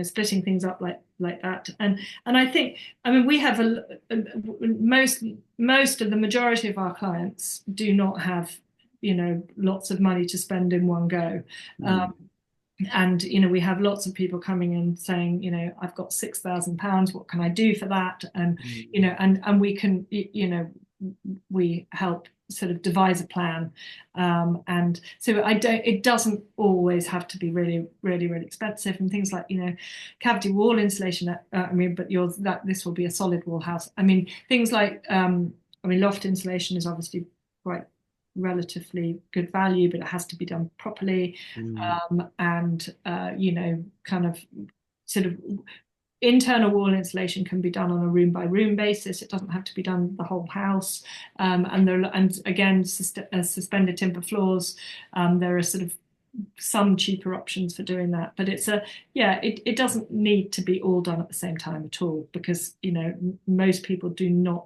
splitting things up like that, and I think, I mean, we have most of the majority of our clients do not have lots of money to spend in one go. And we have lots of people coming in saying, I've got £6,000, what can I do for that? And and we can, we help sort of devise a plan, and so it doesn't always have to be really really really expensive, and things like cavity wall insulation, I mean, but this will be a solid wall house. I mean, things like loft insulation is obviously quite relatively good value, but it has to be done properly. And kind of sort of internal wall insulation can be done on a room by room basis. It doesn't have to be done the whole house. And again, suspended timber floors. There are sort of some cheaper options for doing that, but it doesn't need to be all done at the same time at all, because most people do not.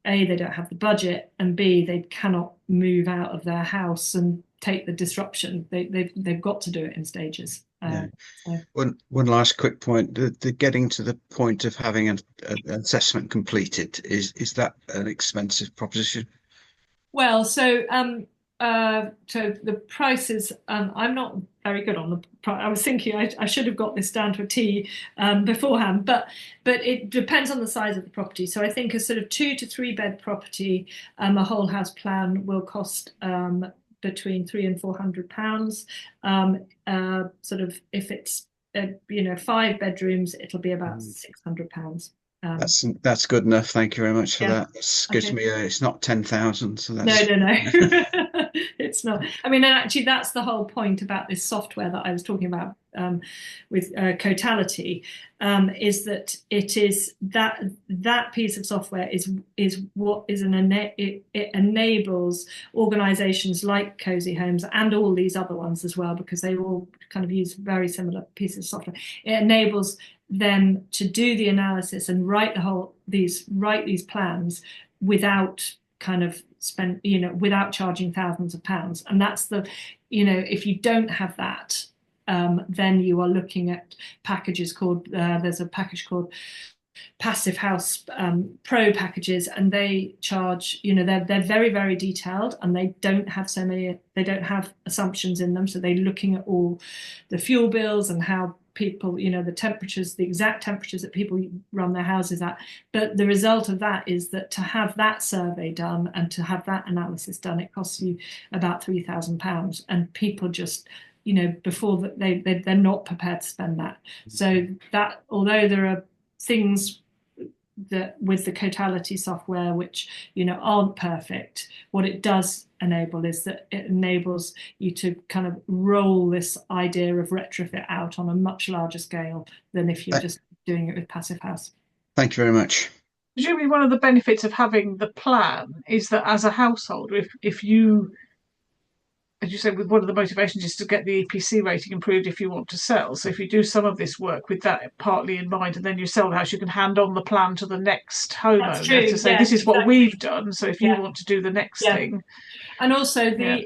A, they don't have the budget, and B, they cannot move out of their house and take the disruption. They've got to do it in stages. So. One last quick point: the getting to the point of having an assessment completed, is that an expensive proposition? Well, so the prices, I'm not very good on the price. I was thinking I should have got this down to a T beforehand, but it depends on the size of the property. So I think a sort of 2 to 3 bed property, a whole house plan will cost between £300 and £400. Sort of if it's 5 bedrooms, it'll be about £600. That's good enough. Thank you very much for that. It gives me it's not 10,000. So that's no. It's not. I mean, and actually, that's the whole point about this software that I was talking about with Cotality, is that it is that piece of software is what is it enables organisations like Cosy Homes and all these other ones as well, because they all kind of use very similar pieces of software. It enables them to do the analysis and write these plans without kind of without charging thousands of pounds. And that's if you don't have that, then you are looking at packages called there's a package called Passive House Pro packages, and they charge, they're very very detailed, and they don't have assumptions in them, so they're looking at all the fuel bills and how people, the temperatures, the exact temperatures that people run their houses at. But the result of that is that to have that survey done and to have that analysis done, it costs you about £3,000, and people just before they're not prepared to spend that. So that, although there are things that with the Cotality software which aren't perfect, what it does enable is that it enables you to kind of roll this idea of retrofit out on a much larger scale than if you're just doing it with Passive House. Thank you very much. Presumably, one of the benefits of having the plan is that as a household, if you, as you said, with one of the motivations is to get the EPC rating improved if you want to sell. So if you do some of this work with that partly in mind, and then you sell the house, you can hand on the plan to the next That's homeowner true. to say, Yeah, this is what exactly. we've done. So if you Yeah, want to do the next yeah. thing, And also yeah,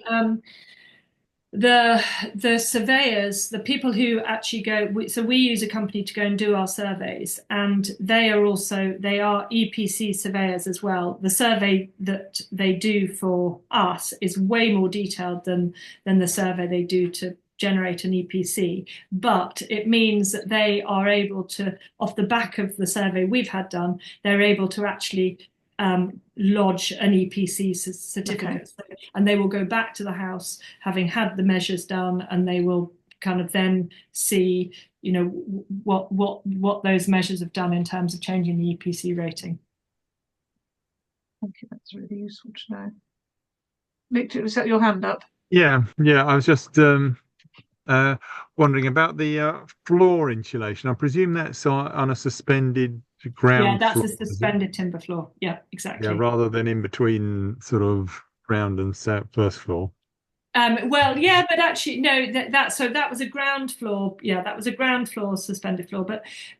the surveyors, the people who actually go, so we use a company to go and do our surveys, and they are EPC surveyors as well. The survey that they do for us is way more detailed than the survey they do to generate an EPC, but it means that they are able to, off the back of the survey we've had done, they're able to actually lodge an EPC certificate. okay. And they will go back to the house having had the measures done, and they will kind of then see, what those measures have done in terms of changing the EPC rating. Thank you. That's really useful to know. Nick, was that your hand up? Yeah. I was just wondering about the floor insulation. I presume that's on a suspended ground that's floor, a suspended timber floor. Yeah, exactly. Yeah, rather than in between sort of ground and first floor. Well, yeah, but actually, no. That was a ground floor. Yeah, that was a ground floor suspended floor.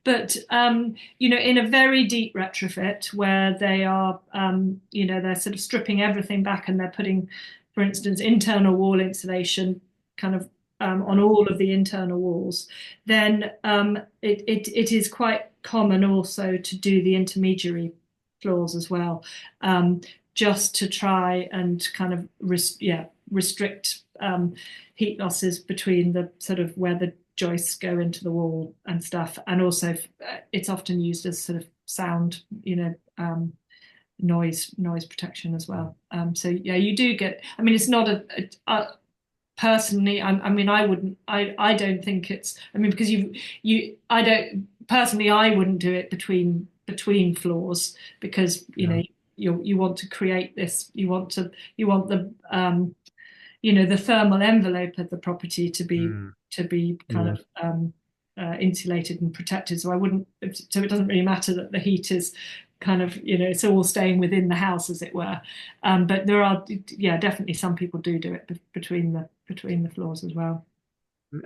But in a very deep retrofit where they are, they're sort of stripping everything back, and they're putting, for instance, internal wall insulation kind of on all of the internal walls. Then it is quite common also to do the intermediary floors as well, just to try and kind of restrict heat losses between the sort of where the joists go into the wall and stuff. And also it's often used as sort of sound, noise protection as well. So yeah, you do get, I mean, it's not personally, I don't think it's, because I wouldn't do it between floors, because you want to create this, you want the the thermal envelope of the property to be kind of insulated and protected. So it doesn't really matter that the heat is kind of, it's all staying within the house, as it were. But there are, definitely some people do it between the floors as well.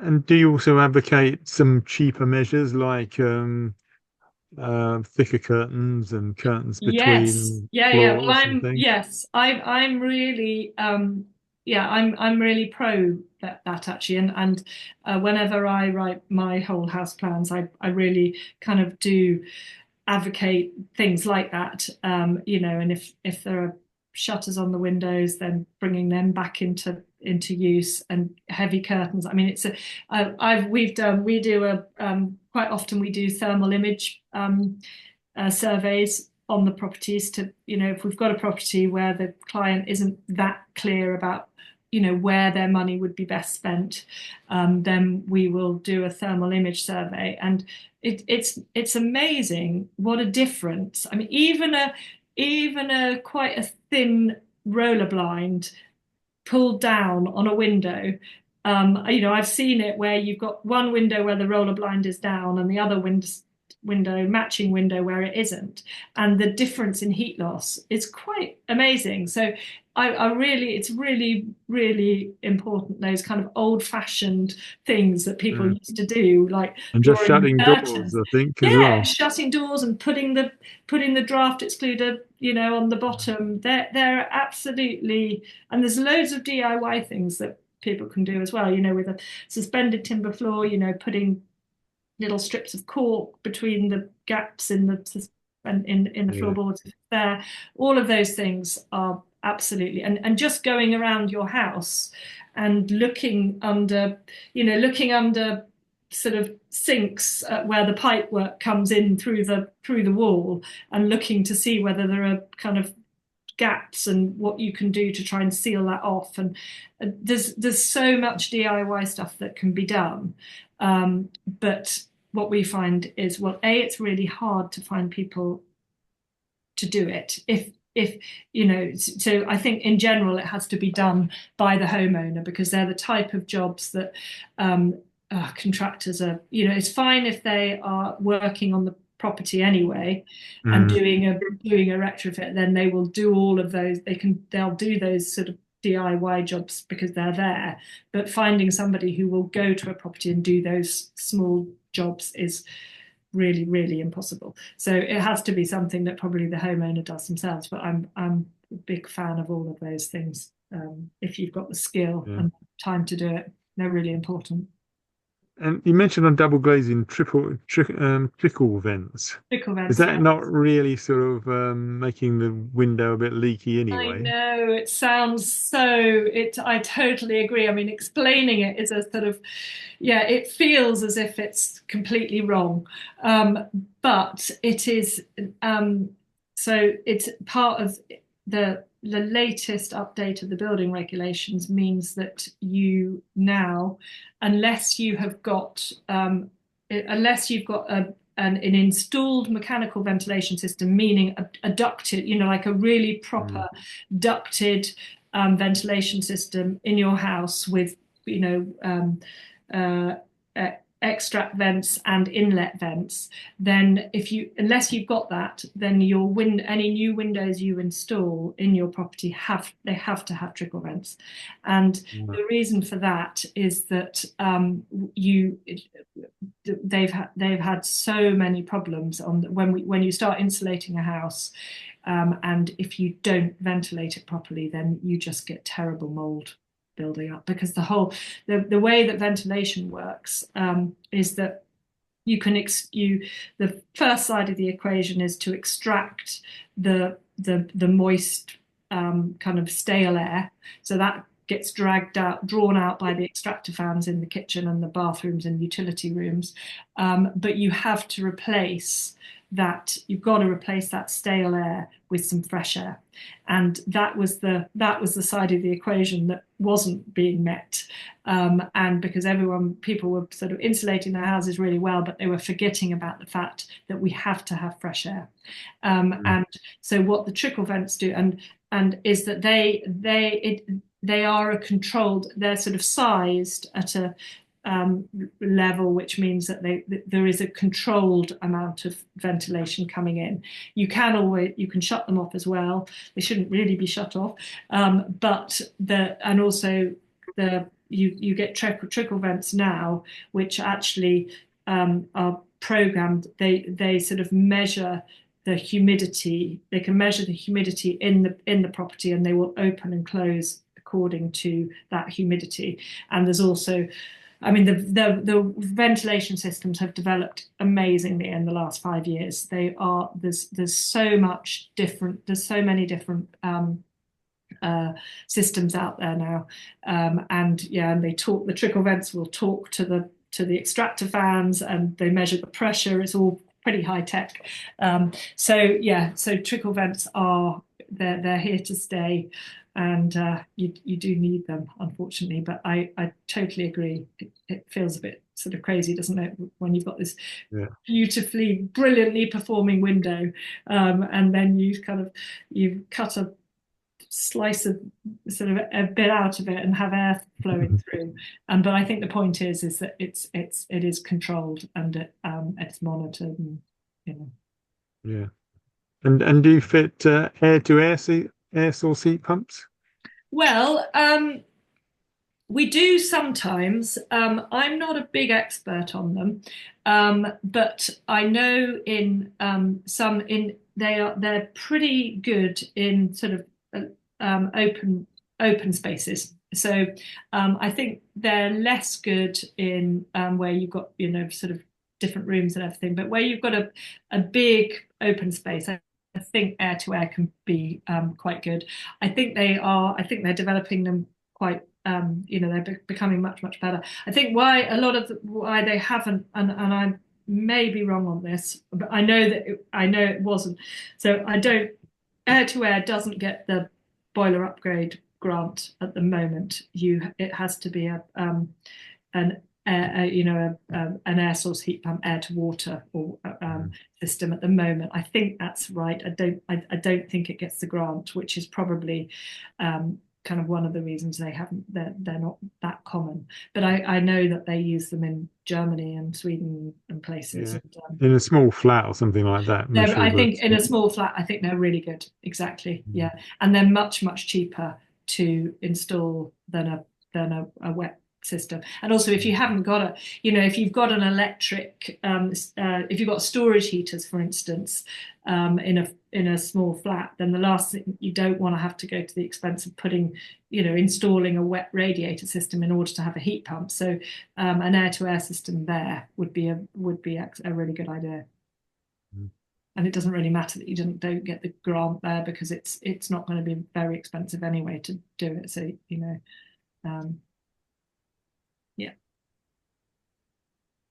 And do you also advocate some cheaper measures like thicker curtains and curtains between floors? Well, I'm really I'm really pro that actually, and whenever I write my whole house plans, I really kind of do advocate things like that. And if there are shutters on the windows, then bringing them back into use, and heavy curtains. I mean, quite often we do thermal image surveys on the properties to, if we've got a property where the client isn't that clear about where their money would be best spent, then we will do a thermal image survey, and it's amazing what a difference. I mean, even a quite a thin roller blind pulled down on a window. I've seen it where you've got one window where the roller blind is down, and the other matching window where it isn't, and the difference in heat loss is quite amazing. So it's really, really important, those kind of old-fashioned things that people used to do, like and just shutting doors, I think, as well. Shutting doors and putting the draft excluder, on the bottom. They're absolutely, and there's loads of DIY things that people can do as well. With a suspended timber floor, putting little strips of cork between the gaps in the floorboards there. All of those things are absolutely, and just going around your house and looking under sort of sinks where the pipe work comes in through the wall, and looking to see whether there are kind of gaps and what you can do to try and seal that off. And there's so much DIY stuff that can be done. But what we find is, well, it's really hard to find people to do it. So I think in general it has to be done by the homeowner, because they're the type of jobs that contractors are, it's fine if they are working on property anyway and doing a retrofit, then they will do all of those. They'll do those sort of DIY jobs because they're there. But finding somebody who will go to a property and do those small jobs is really, really impossible. So it has to be something that probably the homeowner does themselves. But I'm a big fan of all of those things. If you've got the skill and time to do it, they're really important. And you mentioned on double glazing trickle vents. Trickle vents. Is that not really sort of making the window a bit leaky anyway? I know, it sounds so, I totally agree. I mean, explaining it is a sort of, it feels as if it's completely wrong. But it is, so it's part of the latest update of the building regulations means that you now, unless you've got an installed mechanical ventilation system, meaning a ducted, like a really proper ducted ventilation system in your house with, extract vents and inlet vents, then unless you've got that, then any new windows you install in your property have to have trickle vents. And the reason for that is that they've had so many problems when you start insulating a house, and if you don't ventilate it properly, then you just get terrible mold building up, because the way that ventilation works is that the first side of the equation is to extract the moist kind of stale air, so that gets drawn out by the extractor fans in the kitchen and the bathrooms and utility rooms, but you have to replace that. You've got to replace that stale air with some fresh air, and that was the side of the equation that wasn't being met, and because people were sort of insulating their houses really well, but they were forgetting about the fact that we have to have fresh air, and so what the trickle vents do and is that they are they're sort of sized at a level, which means that there is a controlled amount of ventilation coming in. You can shut them off as well. They shouldn't really be shut off, but you get trickle vents now, which actually are programmed. They sort of measure the humidity. They can measure the humidity in the property, and they will open and close according to that humidity. And there's also, I mean, the ventilation systems have developed amazingly in the last 5 years. There's so much different. There's so many different systems out there now, and the trickle vents will talk to the extractor fans, and they measure the pressure. It's all pretty high tech. So trickle vents they're here to stay. And you do need them, unfortunately. But I totally agree. It feels a bit sort of crazy, doesn't it, when you've got this beautifully, brilliantly performing window, and then you've cut a slice of sort of a bit out of it and have air flowing through. But I think the point is that it is controlled and it's monitored, and Yeah. And do you fit air source heat pumps? Well, we do sometimes. I'm not a big expert on them, but I know they're pretty good in sort of open spaces. So I think they're less good in where you've got sort of different rooms and everything, but where you've got a big open space, I think air to air can be quite good. I think they're developing them quite. They're becoming much better. I think why they haven't, and I may be wrong on this, but I know it wasn't. So air to air doesn't get the boiler upgrade grant at the moment. It has to be an air source heat pump, air to water or system at the moment. I think that's right. I don't think it gets the grant, which is probably kind of one of the reasons they're not that common. But I know that they use them in Germany and Sweden and places. Yeah. And, In a small flat or something like that. I think in a small flat, I think they're really good. Exactly. Yeah. And they're much, much cheaper to install than a wet system. And also, if you haven't got if you've got an electric, if you've got storage heaters, for instance, in a small flat, then the last thing, you don't want to have to go to the expense of installing a wet radiator system in order to have a heat pump. So an air-to-air system there would be a really good idea. And it doesn't really matter that you don't get the grant there, because it's not going to be very expensive anyway to do it. So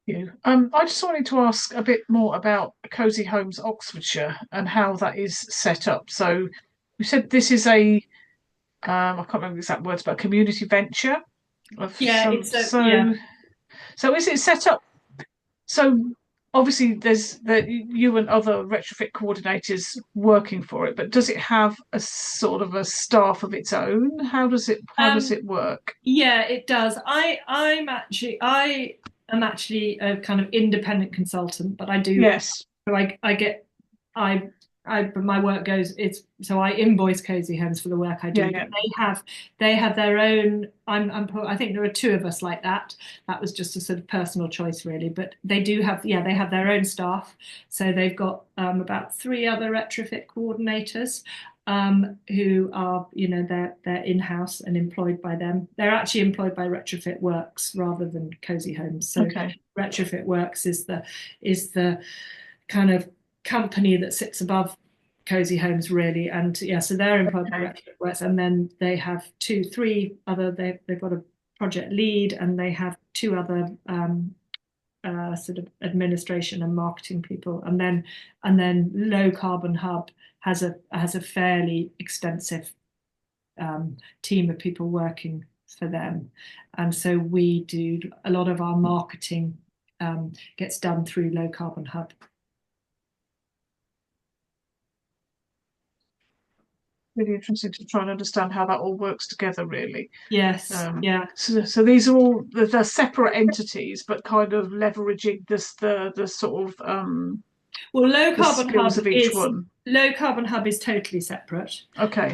yeah. I just wanted to ask a bit more about Cosy Homes Oxfordshire and how that is set up. So you said this is I can't remember the exact words, but a community venture. So is it set up? So obviously there's you and other retrofit coordinators working for it, but does it have a sort of a staff of its own? How does it work? Yeah, it does. I am actually a kind of independent consultant, but I do. Yes. So but my work goes. So I invoice Cosy Homes for the work I do. Yeah. They have their own. I think there are two of us like that. That was just a sort of personal choice, really. But they do have. Yeah, they have their own staff. So they've got about 3 other retrofit coordinators. Who are, they're in-house and employed by them. They're actually employed by Retrofit Works rather than Cosy Homes. So Retrofit Works is the kind of company that sits above Cosy Homes, really. And so they're employed by Retrofit Works, and then they have 3 other. They've got a project lead, and they have 2 other sort of administration and marketing people, and then Low Carbon Hub has a fairly extensive team of people working for them, and so we do a lot of our marketing gets done through Low Carbon Hub. Really interesting to try and understand how that all works together, really. Yes. So these are all they're separate entities, but kind of leveraging the sort of well, Low Carbon skills of each one. Low Carbon Hub is totally separate. Okay.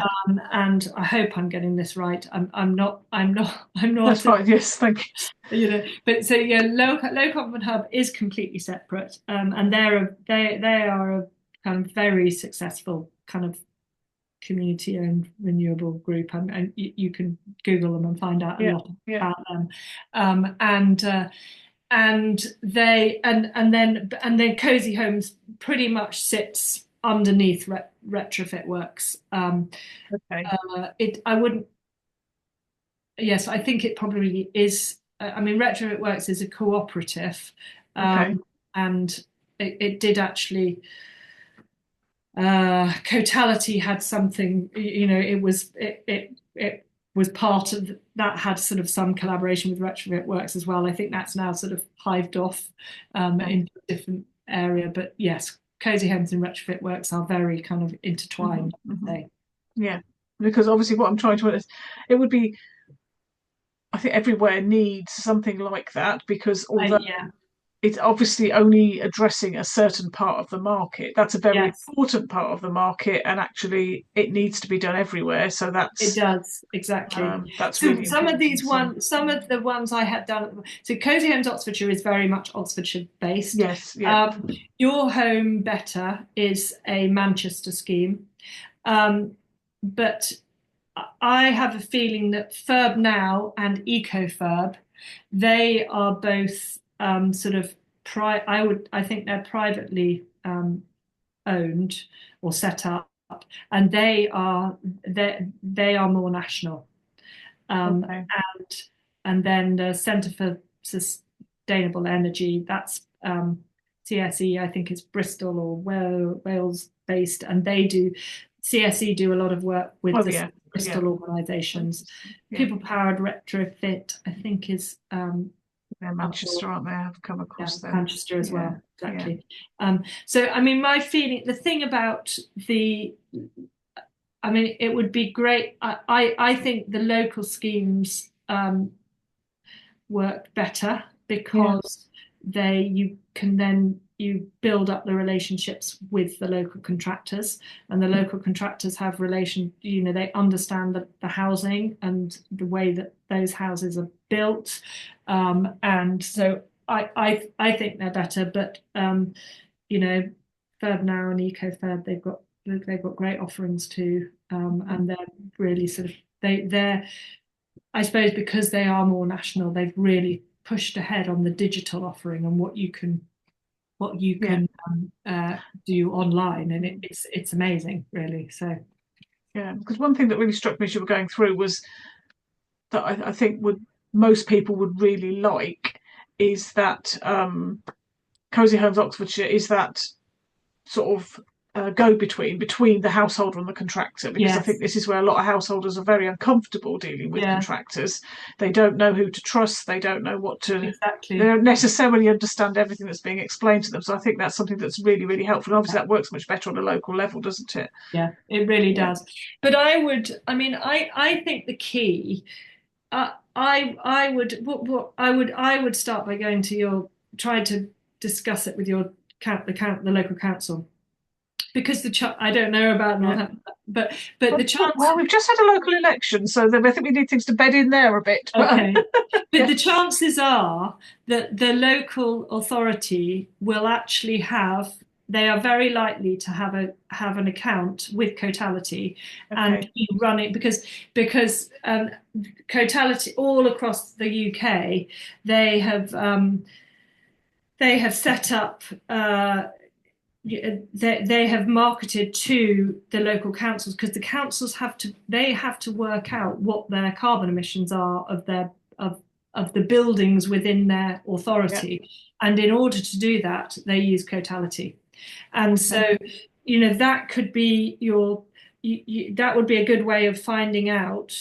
And I hope I'm getting this right. I'm not. That's fine. Yes, thank you. But so Low Carbon Hub is completely separate. And they are a kind of very successful kind of community-owned renewable group, and you can Google them and find out a lot about them. And then Cosy Homes pretty much sits underneath Retrofit Works. Yes, I think it probably is. Retrofit Works is a cooperative, and it did actually. Cotality had something, it was part of that, had sort of some collaboration with Retrofit Works as well. I think that's now sort of hived off into a different area, but yes, Cosy Homes and Retrofit Works are very kind of intertwined. Yeah, because obviously what I'm trying to it would be, I think everywhere needs something like that, because although it's obviously only addressing a certain part of the market, that's a very important part of the market, and actually it needs to be done everywhere. So it does, exactly. That's so really some of the ones I had done. So Cosy Homes Oxfordshire is very much Oxfordshire based. Yes. Yeah. Your Home Better is a Manchester scheme, but I have a feeling that Furb Now and EcoFurb, they are both sort of I think they're privately owned or set up, and they are more national. And then the Centre for Sustainable Energy, that's CSE, I think is Bristol or Wales based, and CSE do a lot of work with Bristol organisations. People Powered Retrofit, I think, is they're Manchester, aren't they? I've come across them. Manchester as well, exactly. So my feeling, the thing about the I mean, it would be great. I think the local schemes work better because you can then you build up the relationships with the local contractors, and the local contractors have they understand the housing and the way that those houses are built, and so I think they're better. But Third Now and EcoThird, they've got great offerings too, and they're really sort of they're I suppose because they are more national, they've really pushed ahead on the digital offering and what you can do online, and it's amazing, really. So because one thing that really struck me as you were going through was that I think most people would really like is that Cosy Homes Oxfordshire is that sort of go-between between the householder and the contractor, because I think this is where a lot of householders are very uncomfortable dealing with contractors. They don't know who to trust. They don't know what to. They don't necessarily understand everything that's being explained to them. So I think that's something that's really, really helpful. And obviously, that works much better on a local level, doesn't it? Yeah, it really does. But I think the key. I would start by going to try to discuss it with the local council, because I don't know about Northampton, but the chance. Well, we've just had a local election, so I think we need things to bed in there a bit. Okay, but the chances are that the local authority will actually they are very likely to have an account with Cotality and run it, because Cotality all across the UK, they have set up. They have marketed to the local councils, because the councils have to work out what their carbon emissions are of the buildings within their authority, and in order to do that, they use Cotality, and so that could be that would be a good way of finding out.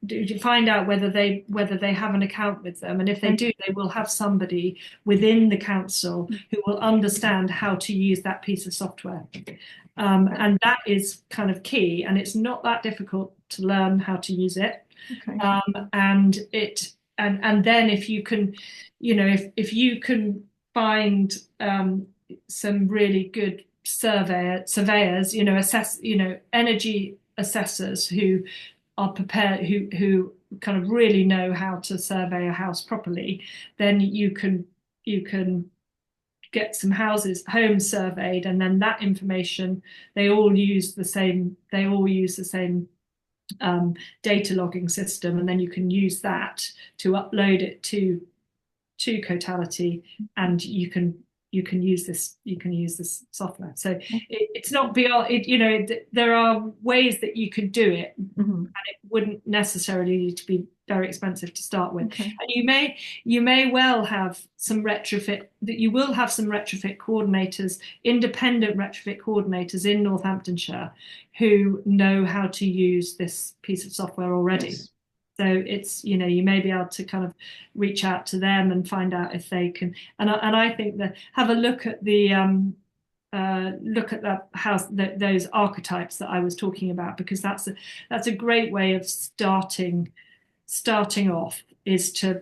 To find out whether they have an account with them, and if they do, they will have somebody within the council who will understand how to use that piece of software, and that is kind of key. And it's not that difficult to learn how to use it. And then if you can, if you can find some really good surveyors, energy assessors who are prepared, who kind of really know how to survey a house properly, then you can get some homes surveyed, and then that information, they all use the same data logging system, and then you can use that to upload it to Cotality, and you can use this software. So it's not beyond there are ways that you could do it, and it wouldn't necessarily need to be very expensive to start with. And you may well have some retrofit, that you will have some retrofit coordinators, independent retrofit coordinators in Northamptonshire, who know how to use this piece of software already. So it's, you may be able to kind of reach out to them and find out if they can. And I think that have a look at the house, those archetypes that I was talking about, because that's a great way of starting off, is to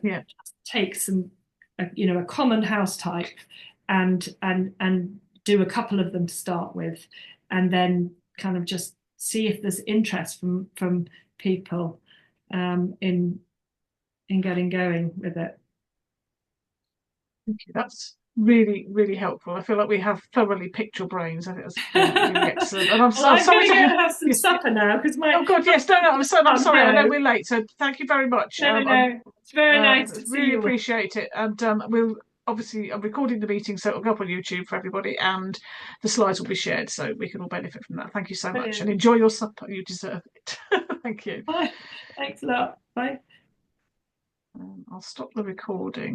take some a common house type and do a couple of them to start with, and then kind of just see if there's interest from people in getting going with it. Thank you. That's really, really helpful. I feel like we have thoroughly picked your brains. I think that's really excellent. And I'm sorry to have some supper now, because my. Oh God, yes, no, I'm sorry. I know we're late, so thank you very much. No. It's very nice to see really you. Appreciate it, and we'll. Obviously, I'm recording the meeting, so it'll go up on YouTube for everybody, and the slides will be shared, so we can all benefit from that. Thank you so much, and enjoy your supper. You deserve it. Thank you. Bye. Thanks a lot. Bye. I'll stop the recording.